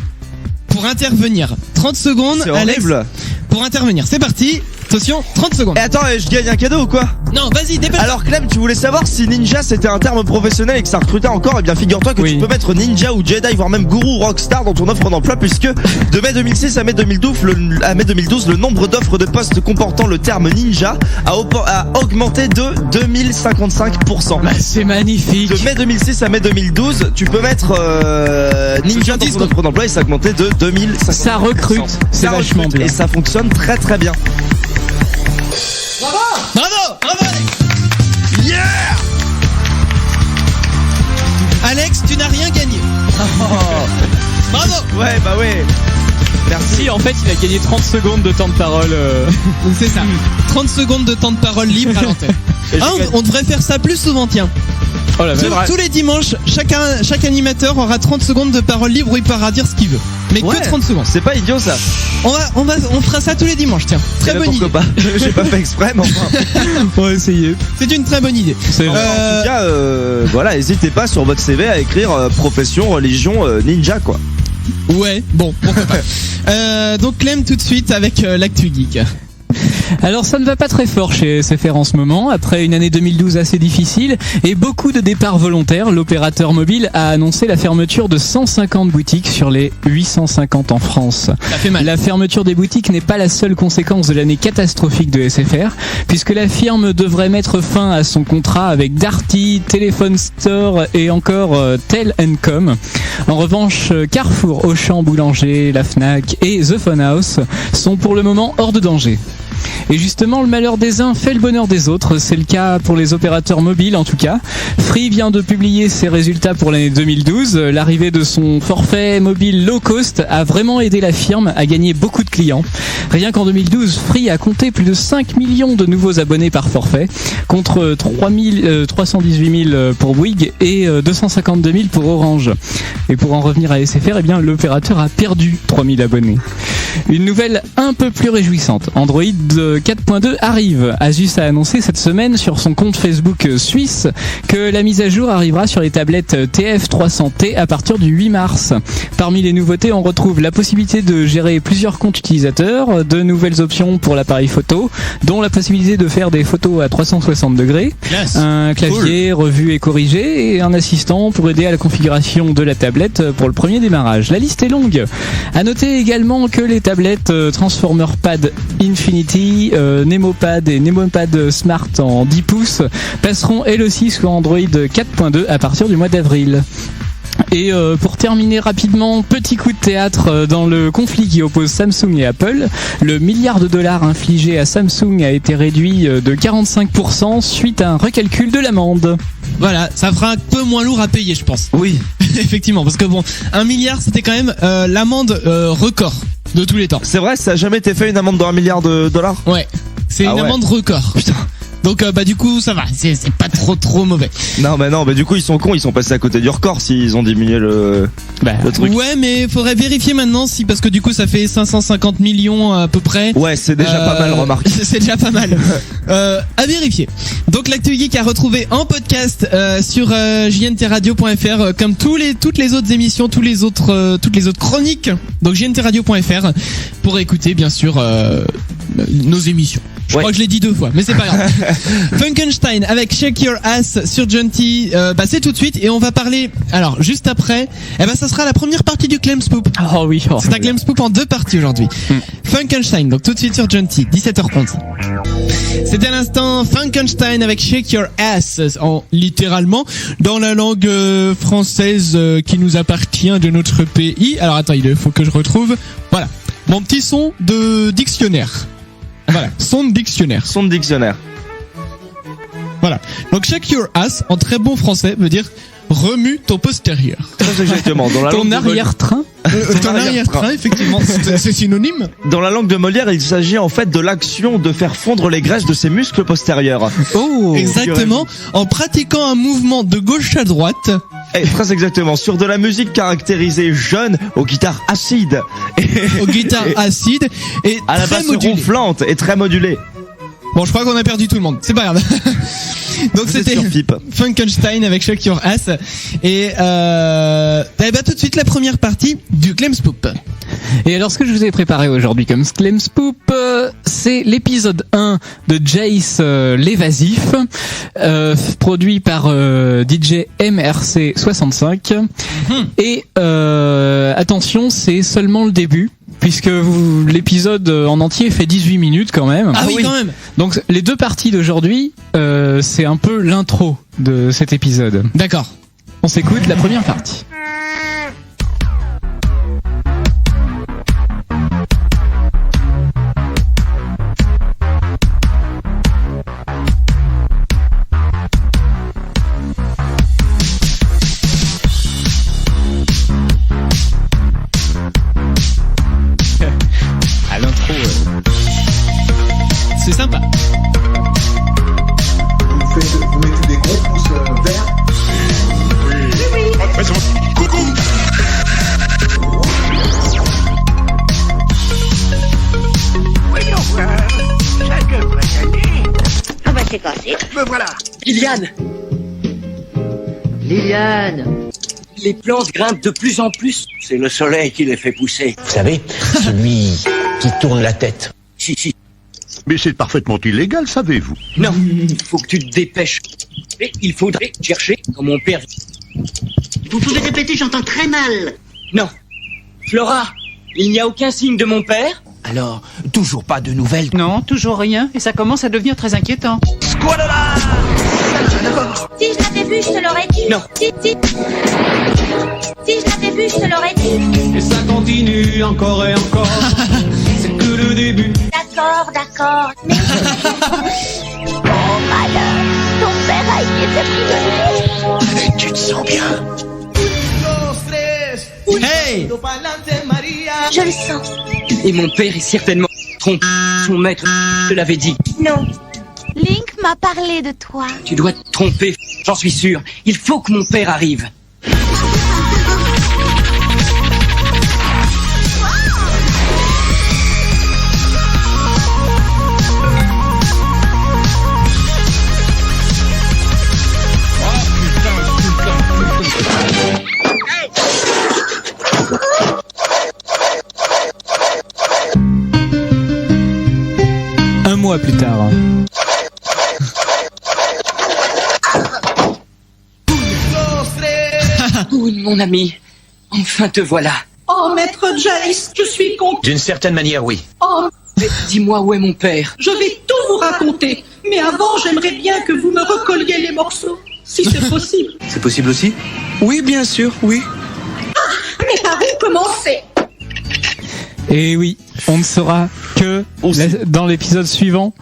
pour intervenir. 30 secondes, C'est Alex. horrible. Pour intervenir. C'est parti. Attention, 30 secondes. Et attends, je gagne un cadeau ou quoi? Non, vas-y, dépêche. Alors Clem, tu voulais savoir si ninja c'était un terme professionnel et que ça recrutait encore? Eh bien figure-toi que tu peux mettre ninja ou Jedi, voire même gourou ou rockstar dans ton offre d'emploi, puisque de mai 2006 à mai 2012, le nombre d'offres de postes comportant le terme ninja a augmenté de 2055%. Bah, c'est magnifique. De mai 2006 à mai 2012, tu peux mettre ninja dans ton offre d'emploi et ça a augmenté de 2055%. Ça recrute, c'est vachement bien. Et ça fonctionne très très bien. Bravo Alex. Yeah. Alex, tu n'as rien gagné. Bravo. Ouais, bah ouais. Merci, en fait, il a gagné 30 secondes de temps de parole. C'est ça. 30 secondes de temps de parole libre à l'antenne. On devrait faire ça plus souvent, tiens. Oh la Tous les dimanches, chaque animateur aura 30 secondes de parole libre où il pourra dire ce qu'il veut. Mais que 30 secondes. C'est pas idiot ça. On fera ça tous les dimanches, tiens. Très bonne idée. Pourquoi pas? J'ai pas fait exprès, mais enfin. On va essayer. C'est une très bonne idée. En tout cas, voilà, n'hésitez pas sur votre CV à écrire profession, religion, ninja quoi. Ouais, bon, pourquoi pas. Donc Clem tout de suite avec l'actu geek. Alors ça ne va pas très fort chez SFR en ce moment. Après une année 2012 assez difficile et beaucoup de départs volontaires, l'opérateur mobile a annoncé la fermeture de 150 boutiques sur les 850 en France. Ça fait mal. La fermeture des boutiques n'est pas la seule conséquence de l'année catastrophique de SFR, puisque la firme devrait mettre fin à son contrat avec Darty, Telephone Store et encore Tel & Com. En revanche, Carrefour, Auchan, Boulanger, la Fnac et The Phone House sont pour le moment hors de danger. Et justement, le malheur des uns fait le bonheur des autres. C'est le cas pour les opérateurs mobiles en tout cas. Free vient de publier ses résultats pour l'année 2012. L'arrivée de son forfait mobile low cost a vraiment aidé la firme à gagner beaucoup de clients. Rien qu'en 2012, Free a compté plus de 5 millions de nouveaux abonnés par forfait, contre 318 000 pour Bouygues et 252 000 pour Orange. Et pour en revenir à SFR, eh bien, l'opérateur a perdu 3 000 abonnés. Une nouvelle un peu plus réjouissante. Android 4.2 arrive. Asus a annoncé cette semaine sur son compte Facebook suisse que la mise à jour arrivera sur les tablettes TF300T à partir du 8 mars. Parmi les nouveautés, on retrouve la possibilité de gérer plusieurs comptes utilisateurs, de nouvelles options pour l'appareil photo, dont la possibilité de faire des photos à 360 degrés, un clavier revu et corrigé et un assistant pour aider à la configuration de la tablette pour le premier démarrage. La liste est longue. À noter également que les tablettes Transformer Pad Infinity, NemoPad et NemoPad Smart en 10 pouces passeront elles aussi sous Android 4.2 à partir du mois d'avril. Et pour terminer rapidement, petit coup de théâtre dans le conflit qui oppose Samsung et Apple. Le $1 milliard infligé à Samsung a été réduit de 45% suite à un recalcul de l'amende. Voilà, ça fera un peu moins lourd à payer, je pense. Oui. Effectivement, parce que bon, 1 milliard, c'était quand même l'amende record de tous les temps. C'est vrai, ça a jamais été fait une amende de $1 milliard? Ouais, c'est une amende record. Putain. Donc du coup ça va, c'est pas trop mauvais. Non du coup ils sont cons, ils sont passés à côté du record s'ils ont diminué le truc. Ouais, mais faudrait vérifier maintenant parce que du coup ça fait 550 millions à peu près. Ouais, c'est déjà pas mal, remarque. C'est déjà pas mal. À vérifier. Donc l'actu geek à retrouver en podcast sur jntradio.fr comme toutes les autres émissions, toutes les autres chroniques. Donc jntradio.fr pour écouter bien sûr nos émissions. Je crois que je l'ai dit 2 fois, mais c'est pas grave. Funkenstein avec Shake Your Ass sur Genty, c'est tout de suite et on va parler. Alors juste après, ça sera la première partie du Clem Spoop. Oh oui. C'est un Clem Spoop en 2 parties aujourd'hui. Funkenstein, donc tout de suite sur Genty, 17h11. C'était à l'instant Funkenstein avec Shake Your Ass, littéralement dans la langue française qui nous appartient de notre pays. Alors attends, il faut que je retrouve. Voilà, mon petit son de dictionnaire. Voilà, son de dictionnaire. Voilà. Donc Shake Your Ass en très bon français veut dire remue ton postérieur. Très exactement. Dans la ton arrière-train. Ton arrière-train, effectivement, c'est synonyme. Dans la langue de Molière, il s'agit en fait de l'action de faire fondre les graisses de ses muscles postérieurs. Oh, exactement. En pratiquant un mouvement de gauche à droite. Et très exactement, sur de la musique caractérisée jeune aux guitares acides. Aux guitares acides et à la basse ronflante et très modulée. Bon, je crois qu'on a perdu tout le monde. C'est pas grave. Donc c'était Funkenstein avec Shake Your Ass. Et tout de suite la première partie du Clem Spoop. Et alors ce que je vous ai préparé aujourd'hui comme Clem Spoop, c'est l'épisode 1 de Jace l'évasif, produit par DJ MRC65. Et attention, c'est seulement le début. Puisque l'épisode en entier fait 18 minutes quand même. Ah oui, quand même. Donc les 2 parties d'aujourd'hui, c'est un peu l'intro de cet épisode. D'accord. On s'écoute la première partie. C'est sympa. Vous mettez des gros pouces verts. Oui. Coucou. Voyons voir. Ça devrait aller. Ah bah c'est facile. Me voilà. Liliane. Les plantes grimpent de plus en plus. C'est le soleil qui les fait pousser. Vous savez, celui qui tourne la tête. Si. Mais c'est parfaitement illégal, savez-vous? Non, il faut que tu te dépêches. Et il faudrait chercher quand mon père... Vous pouvez répéter, j'entends très mal. Non. Flora, il n'y a aucun signe de mon père? Alors, toujours pas de nouvelles? Non, toujours rien. Et ça commence à devenir très inquiétant. Squalala! Si je l'avais vu, je te l'aurais dit. Non. Si je l'avais vu, je te l'aurais dit. Et ça continue encore et encore. C'est que le début. D'accord. Mais... oh malheur, ton père a été pris. Et tu te sens bien? Hey! Je le sens. Et mon père est certainement trompé. Son maître te l'avait dit. Non. Link m'a parlé de toi. Tu dois te tromper, j'en suis sûr. Il faut que mon père arrive. mois plus tard. Boone, mon ami, enfin te voilà. Oh, maître Jace, je suis content. D'une certaine manière, oui. Oh, Mais dis-moi où est mon père. je vais tout vous raconter. Mais avant, j'aimerais bien que vous me recolliez les morceaux, si c'est possible. C'est possible aussi? Oui, bien sûr, oui. Mais par où commencer? Et oui, on ne saura que dans l'épisode suivant,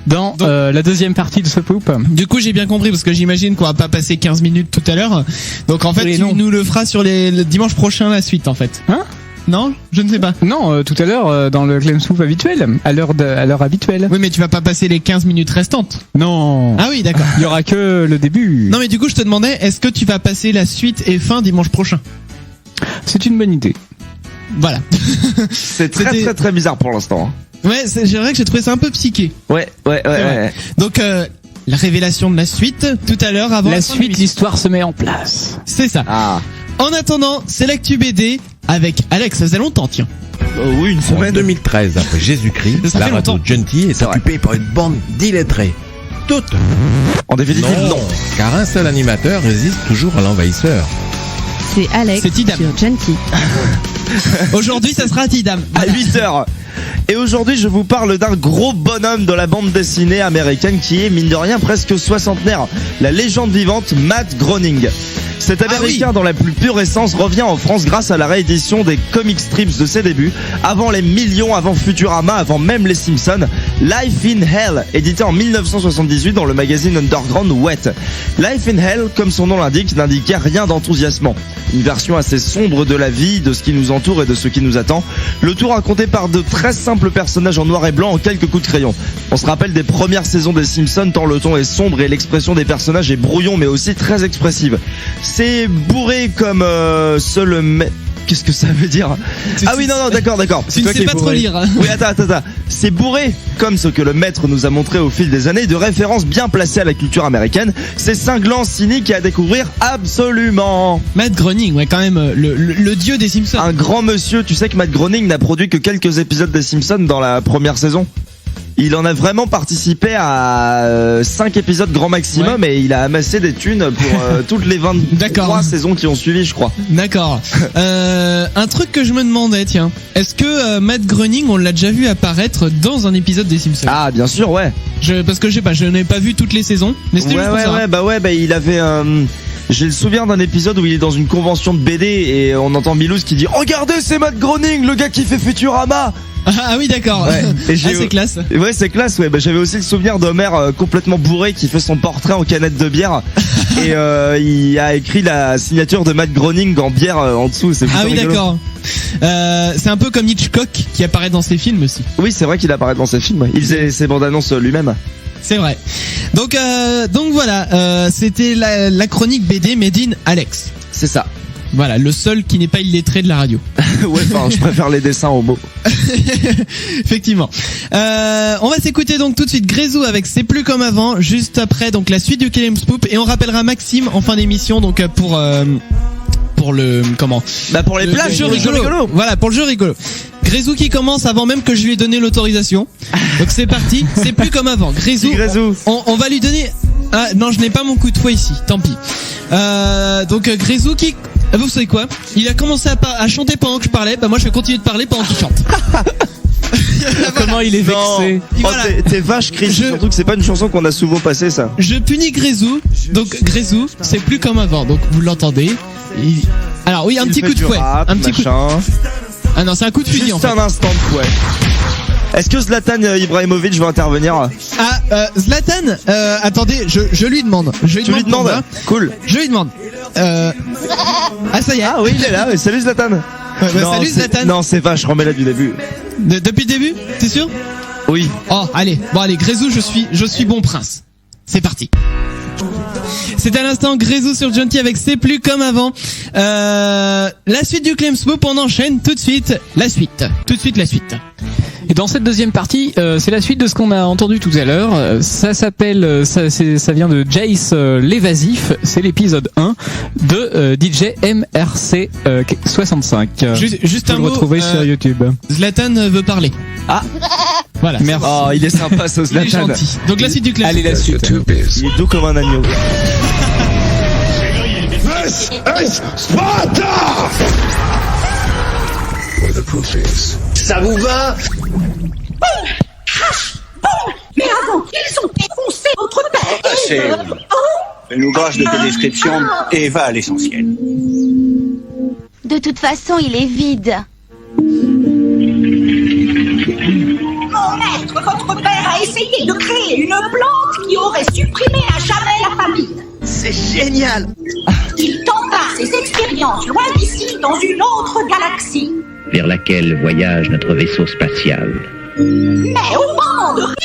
dans la deuxième partie de ce poop. Du coup, j'ai bien compris parce que j'imagine qu'on va pas passer 15 minutes tout à l'heure. Donc en fait, tu nous le feras sur le dimanche prochain la suite en fait. Hein? Non, je ne sais pas. Non, tout à l'heure dans le Claim Soup habituel, à l'heure habituelle. Oui, mais tu vas pas passer les 15 minutes restantes. Non. Ah oui, d'accord. Il y aura que le début. Non, mais du coup, je te demandais, est-ce que tu vas passer la suite et fin dimanche prochain? C'est une bonne idée. Voilà. C'est très très bizarre pour l'instant. Ouais, c'est vrai que j'ai trouvé ça un peu psyché. Ouais. Donc la révélation de la suite tout à l'heure avant la suite, l'histoire se met en place. C'est ça. Ah. En attendant, c'est l'actu BD avec Alex. Ça faisait longtemps, tiens. Oui, une En semaine. 2013, après Jésus-Christ, Ça la fait radio longtemps. Gentil est occupée par une bande d'illettrés. Toutes. En définitive, non. Car un seul animateur résiste toujours à l'envahisseur. C'est Alex C'est Tidam. sur Genki. Aujourd'hui, ça sera Tidam. À 8h. Et aujourd'hui, je vous parle d'un gros bonhomme de la bande dessinée américaine qui est, mine de rien, presque soixantenaire. La légende vivante Matt Groening. Cet Américain, dans la plus pure essence, revient en France grâce à la réédition des comic strips de ses débuts, avant les millions, avant Futurama, avant même les Simpsons. Life in Hell, édité en 1978 dans le magazine underground Wet. Life in Hell, comme son nom l'indique, n'indiquait rien d'enthousiasmant. Une version assez sombre de la vie, de ce qui nous entoure et de ce qui nous attend. Le tout raconté par de très simples personnages en noir et blanc en quelques coups de crayon. On se rappelle des premières saisons des Simpsons, tant le ton est sombre et l'expression des personnages est brouillon mais aussi très expressive. C'est bourré comme seul Qu'est-ce que ça veut dire? Ah oui, non, d'accord. Tu ne sais pas trop lire. Oui, attends. C'est bourré, comme ce que le maître nous a montré au fil des années, de références bien placées à la culture américaine. C'est cinglant, cynique et à découvrir absolument. Matt Groening, ouais, quand même, le dieu des Simpsons. Un grand monsieur. Tu sais que Matt Groening n'a produit que quelques épisodes des Simpsons dans la première saison. Il en a vraiment participé à 5 épisodes grand maximum, et il a amassé des thunes pour toutes les 23 saisons qui ont suivi, je crois. D'accord. Un truc que je me demandais, tiens. Est-ce que Matt Groening, on l'a déjà vu apparaître dans un épisode des Simpsons? Ah, bien sûr, ouais. Parce que je sais pas, je n'ai pas vu toutes les saisons. Mais c'était juste pour ça. Il avait j'ai le souvenir d'un épisode où il est dans une convention de BD et on entend Milouz qui dit « Regardez, c'est Matt Groening, le gars qui fait Futurama !» Ah oui, d'accord. Ouais. C'est classe. Ouais, c'est classe, ouais. J'avais aussi le souvenir d'Homer complètement bourré qui fait son portrait en canette de bière et il a écrit la signature de Matt Groening en bière en dessous. C'est oui, rigolo. d'accord. C'est un peu comme Hitchcock qui apparaît dans ses films aussi. Oui, c'est vrai qu'il apparaît dans ses films. Ouais. Il faisait ses bandes annonces lui-même. C'est vrai. Donc voilà, c'était la chronique BD Made in Alex. C'est ça. Voilà, le seul qui n'est pas illettré de la radio. Ouais, enfin, je préfère les dessins aux mots. Effectivement. On va s'écouter donc tout de suite Grezou avec C'est plus comme avant, juste après donc la suite du Claim Soup, et on rappellera Maxime en fin d'émission donc pour le pour les plages, jeu rigolo. Voilà, pour le jeu rigolo. Grezou qui commence avant même que je lui ai donné l'autorisation. Donc c'est parti, c'est plus comme avant. Grezou. On va lui donner. Ah non, je n'ai pas mon coup de fouet ici, tant pis. Donc Grezou qui, vous savez quoi? Il a commencé à chanter pendant que je parlais. Moi je vais continuer de parler pendant qu'il chante. Voilà. Comment il est vexé. Voilà. T'es vache, Chris. Surtout que c'est pas une chanson qu'on a souvent passée, ça. Je punis Grezou. Donc Grezou, c'est plus comme avant. Donc vous l'entendez. Alors oui, un petit coup de fouet. Un petit coup. Ah non, c'est un coup de fusil en fait. Juste un instant de fouet. Est-ce que Zlatan Ibrahimovic va intervenir? Zlatan, attendez, je lui demande. Tu lui demandes? Cool. Je lui demande. Ah ça y est. Ah oui, il est là. Salut Zlatan. Non, salut Zlatan. Non, c'est vache, remets-la du début. Depuis le début? T'es sûr? Oui. Oh, allez. Bon, allez, Grezou, je suis bon prince. C'est parti. C'est à l'instant Grezou sur Gentil avec C'est plus comme avant. La suite du Claim Soup, on enchaîne tout de suite la suite. Et dans cette deuxième partie, c'est la suite de ce qu'on a entendu tout à l'heure. Ça s'appelle, ça vient de Jace l'évasif. C'est l'épisode 1 de DJ MRC 65. Juste un mot. Vous le retrouvez sur YouTube. Zlatan veut parler. Ah. Voilà. Merci. Oh, il est sympa, ce Il est Zlatan. gentil. Donc la suite du classement. Allez, la suite. Il est doux comme un agneau. This is Sparta! Ça vous va? Mais avant qu'ils ont défoncé votre père. Assez. Fais-nous grâce de tes descriptions et va à l'essentiel. De toute façon, il est vide. Mon maître, votre père a essayé de créer une plante qui aurait supprimé à jamais la famine. C'est génial. Il tenta ses expériences loin d'ici, dans une autre galaxie. Vers laquelle voyage notre vaisseau spatial. Mais au moment de rire...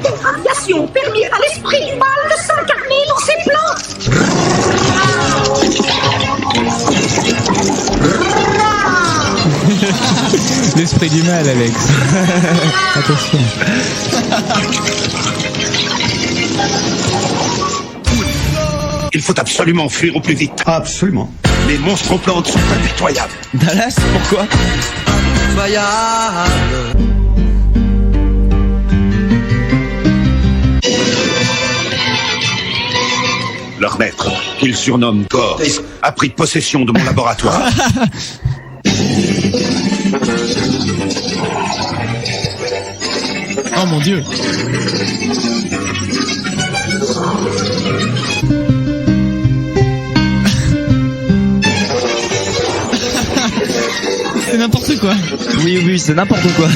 Des radiations permirent à l'esprit du mal de s'incarner dans ces plantes. L'esprit du mal, Alex. Attention. Il faut absolument fuir au plus vite. Absolument. Les monstres aux plantes sont impitoyables. Dallas, pourquoi? Leur maître, qu'ils surnomment Gore, a pris possession de mon laboratoire. Oh mon Dieu. C'est n'importe quoi. Oui, c'est n'importe quoi.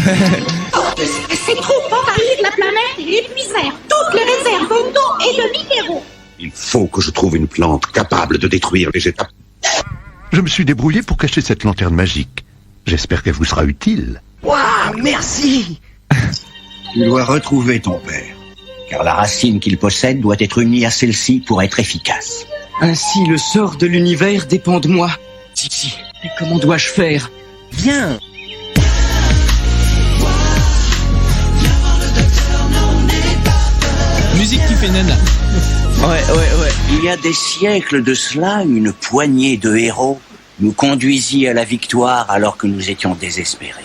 Ces troupes envahirent la planète et épuisèrent toutes les réserves d'eau et de minéraux. Il faut que je trouve une plante capable de détruire les étapes. Je me suis débrouillé pour cacher cette lanterne magique. J'espère qu'elle vous sera utile. Waouh, merci. Tu dois retrouver ton père, car la racine qu'il possède doit être unie à celle-ci pour être efficace. Ainsi, le sort de l'univers dépend de moi. Si. Et comment dois-je faire? Bien. Musique qui fait nana. Ouais. Il y a des siècles de cela, une poignée de héros nous conduisit à la victoire alors que nous étions désespérés.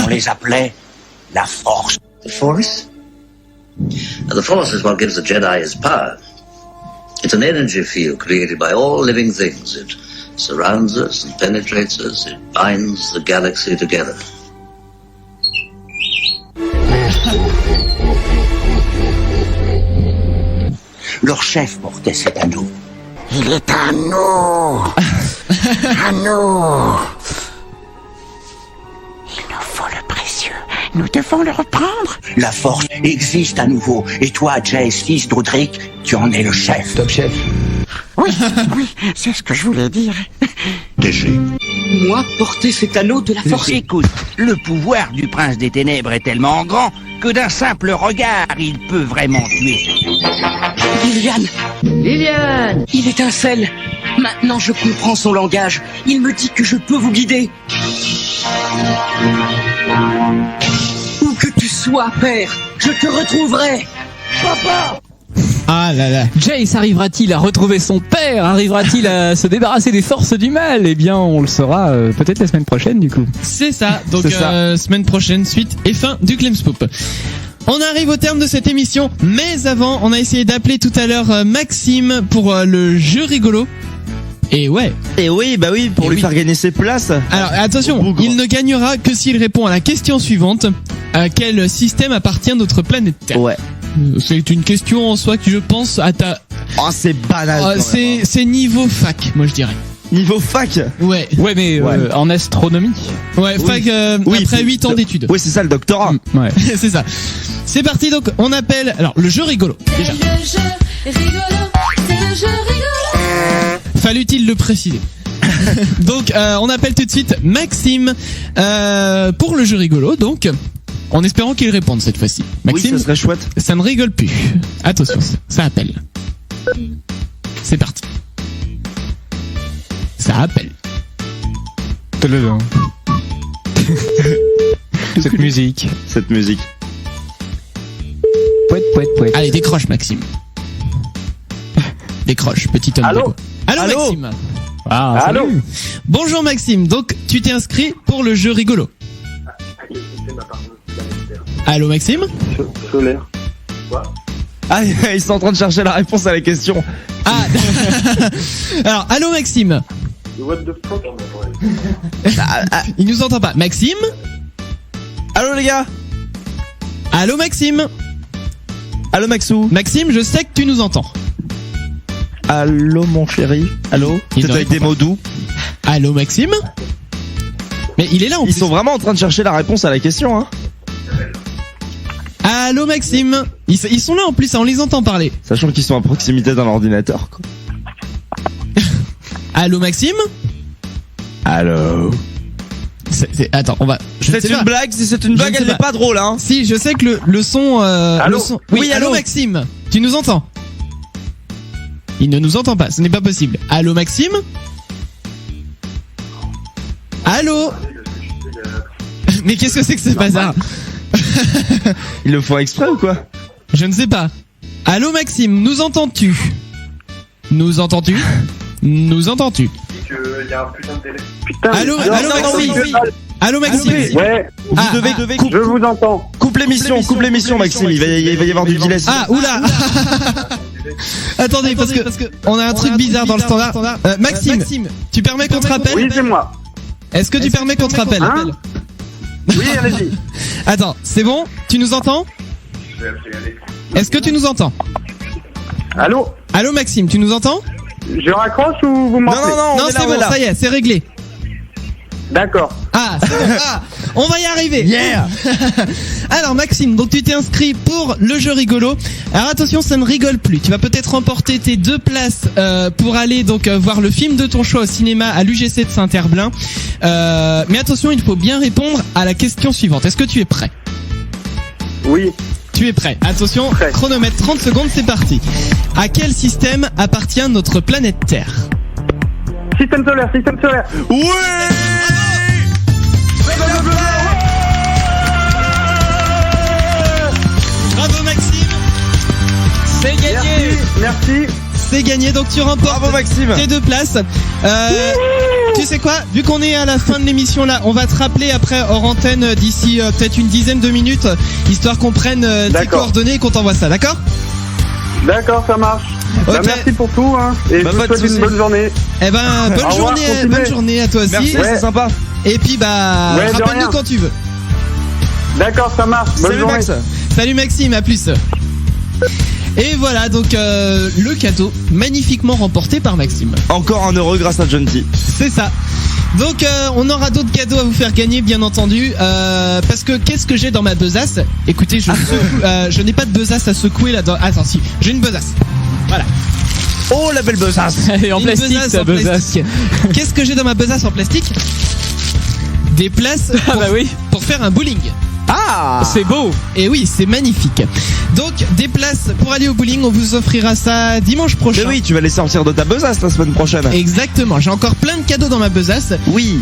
On les appelait la Force. The Force? The Force is what gives the Jedi his power. It's an energy field created by all living things. It surrounds us and penetrates us. It binds the galaxy together. Leur chef portait cet anneau. Il est à nous. À nous. Il nous faut le précieux. Nous devons le reprendre. La Force existe à nouveau. Et toi, Jace, fils d'Audric, tu en es le chef. Top chef. Oui, c'est ce que je voulais dire. DG. Moi, porter cet anneau de la force. Écoute, le pouvoir du prince des ténèbres est tellement grand que d'un simple regard, il peut vraiment tuer. Liliane, il étincelle. Maintenant, je comprends son langage. Il me dit que je peux vous guider. Où que tu sois, père, je te retrouverai. Papa! Ah là là. Jace arrivera-t-il à retrouver son père? Arrivera-t-il à se débarrasser des forces du mal? Eh bien, on le saura peut-être la semaine prochaine, du coup. C'est ça. Donc, semaine prochaine, suite et fin du Clemspoop. On arrive au terme de cette émission, mais avant, on a essayé d'appeler tout à l'heure Maxime pour le jeu rigolo. Et ouais. Et oui, bah oui, pour lui faire gagner ses places. Alors attention, il ne gagnera que s'il répond à la question suivante. À quel système appartient notre planète Terre? Ouais. C'est une question en soi que je pense à ta... Oh, c'est banal. C'est niveau fac, moi je dirais. Niveau fac? Ouais. Ouais, mais en astronomie. Ouais, fac après 8 ans d'études. Oui, c'est ça le doctorat. Ouais. C'est ça. C'est parti, donc on appelle... Alors, le jeu rigolo, déjà. Le jeu rigolo, c'est le jeu rigolo. Fallut-il le préciser? Donc, on appelle tout de suite Maxime pour le jeu rigolo, donc... En espérant qu'il réponde cette fois-ci. Maxime, oui, ça serait chouette. Ça ne rigole plus. Attention, ça appelle. C'est parti. Ça appelle. Cette musique. Allez, décroche, Maxime. décroche, petit homme. Allô. Allô Allô. Maxime. Ah, Allô. Bonjour Maxime, donc tu t'es inscrit pour le jeu rigolo. Allô Maxime. Solaire. Ah, ils sont en train de chercher la réponse à la question. Ah. Alors, allô Maxime. What the fuck? Il nous entend pas. Maxime. Allô les gars. Allô Maxime. Allô Maxou. Maxime, je sais que tu nous entends. Allô mon chéri. Allô. Il Peut-être ne avec des répond mots doux. Allô Maxime. Mais il est là en Ils plus. sont vraiment en train de chercher la réponse à la question, hein. Allô Maxime. Ils sont là en plus, on les entend parler. Sachant qu'ils sont à proximité d'un ordinateur, quoi. Allô Maxime. Allô. Attends, on va. C'est une blague. Si c'est une blague, elle n'est pas drôle, hein. Si, je sais que le son. Allô. Le son... Oui, allô Maxime. Tu nous entends? Il ne nous entend pas. Ce n'est pas possible. Allô Maxime. Allô. Mais qu'est-ce que c'est que ce bazar? Ils le font exprès ou quoi? Je ne sais pas. Allô Maxime, nous entends-tu? Nous entends-tu? Nous entends-tu? Putain. Allô, allô Maxime. Allô Maxime. Ouais. Vous devez je vous entends. coupe l'émission Maxime. Il va y avoir du delay. Ah, oula. Attendez, parce que on a un truc bizarre dans le standard. Maxime, tu permets qu'on te rappelle? Oui, c'est moi. Est-ce que tu permets qu'on te rappelle? Hein? Oui, allez-y. Attends, c'est bon? Tu nous entends? Est-ce que tu nous entends? Allô. Allô Maxime, tu nous entends? Je raccroche ou vous m'entendez? Non, c'est bon, ça y est, c'est réglé. D'accord. Ah, c'est bon. Ah, on va y arriver. Yeah. Alors Maxime, donc tu t'es inscrit pour le jeu rigolo. Alors attention, ça ne rigole plus. Tu vas peut-être remporter tes 2 places pour aller donc voir le film de ton choix au cinéma à l'UGC de Saint-Herblain. Mais attention, il faut bien répondre à la question suivante. Est-ce que tu es prêt? Oui. Tu es prêt. Attention, chronomètre 30 secondes, c'est parti. À quel système appartient notre planète Terre? Système solaire. Ouais. Bravo Maxime. C'est gagné. Merci. C'est gagné, donc tu remportes Bravo Maxime. tes 2 places. Tu sais quoi? Vu qu'on est à la fin de l'émission là, on va te rappeler après hors antenne d'ici peut-être une dizaine de minutes, histoire qu'on prenne tes coordonnées et qu'on t'envoie ça, d'accord? D'accord, ça marche. Okay. Bah, merci pour tout, hein. Et je vous souhaite une bonne journée. Eh ben, bonne journée à toi aussi. Merci, c'est sympa. Et puis rappelle-nous quand tu veux. D'accord, ça marche. Bonne journée. Max. Salut Maxime, à plus. Et voilà donc le cadeau magnifiquement remporté par Maxime. Encore 1 euro grâce à Jonty. C'est ça. Donc on aura d'autres cadeaux à vous faire gagner bien entendu parce que qu'est-ce que j'ai dans ma besace? Écoutez, je n'ai pas de besace à secouer là-dedans. Attends, si, j'ai une besace. Voilà. Oh la belle besace. Et en plastique, ta besace. Qu'est-ce que j'ai dans ma besace en plastique? Des places pour faire un bowling. Ah, c'est beau. Et oui, c'est magnifique. Donc des places pour aller au bowling, on vous offrira ça dimanche prochain. Mais oui, tu vas les sortir de ta besace la semaine prochaine. Exactement, j'ai encore plein de cadeaux dans ma besace. Oui.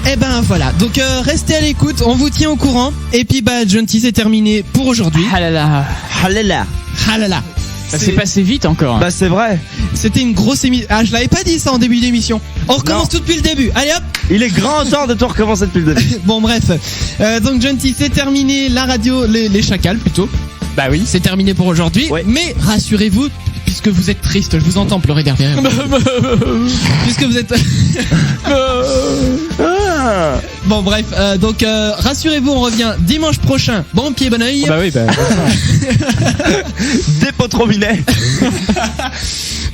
Et ben voilà, donc restez à l'écoute, on vous tient au courant. Et puis Jonty, c'est terminé pour aujourd'hui. Ah là là. Ah là là. Ah là là. Ça s'est passé vite encore. Bah c'est vrai. C'était une grosse émission. Ah, je l'avais pas dit ça en début d'émission. On recommence tout depuis le début. Allez hop. Il est grand temps de tout recommencer depuis le début. Bon bref. Donc Jonty, c'est terminé la radio, les chacals plutôt. Bah oui. C'est terminé pour aujourd'hui. Ouais. Mais rassurez-vous, puisque vous êtes triste, je vous entends pleurer derrière. Puisque vous êtes... Bon bref, donc rassurez-vous, on revient dimanche prochain. Bon pied, bon oeil. Bah oui, bah. Des potes robinets.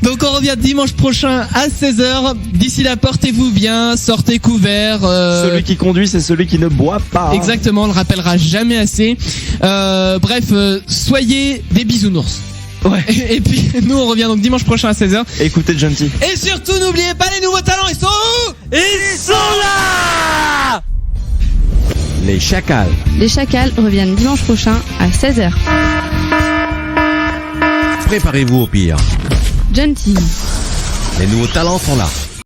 Donc on revient dimanche prochain à 16h. D'ici là, portez-vous bien, sortez couverts. Celui qui conduit, c'est celui qui ne boit pas. Exactement, on le rappellera jamais assez. Bref, soyez des bisounours. Ouais. Et puis nous on revient donc dimanche prochain à 16h. Écoutez Jonty. Et surtout n'oubliez pas les nouveaux talents, ils sont où? Ils sont là. Les chacals. Les chacals reviennent dimanche prochain à 16h. Préparez-vous au pire. Jonty. Les nouveaux talents sont là.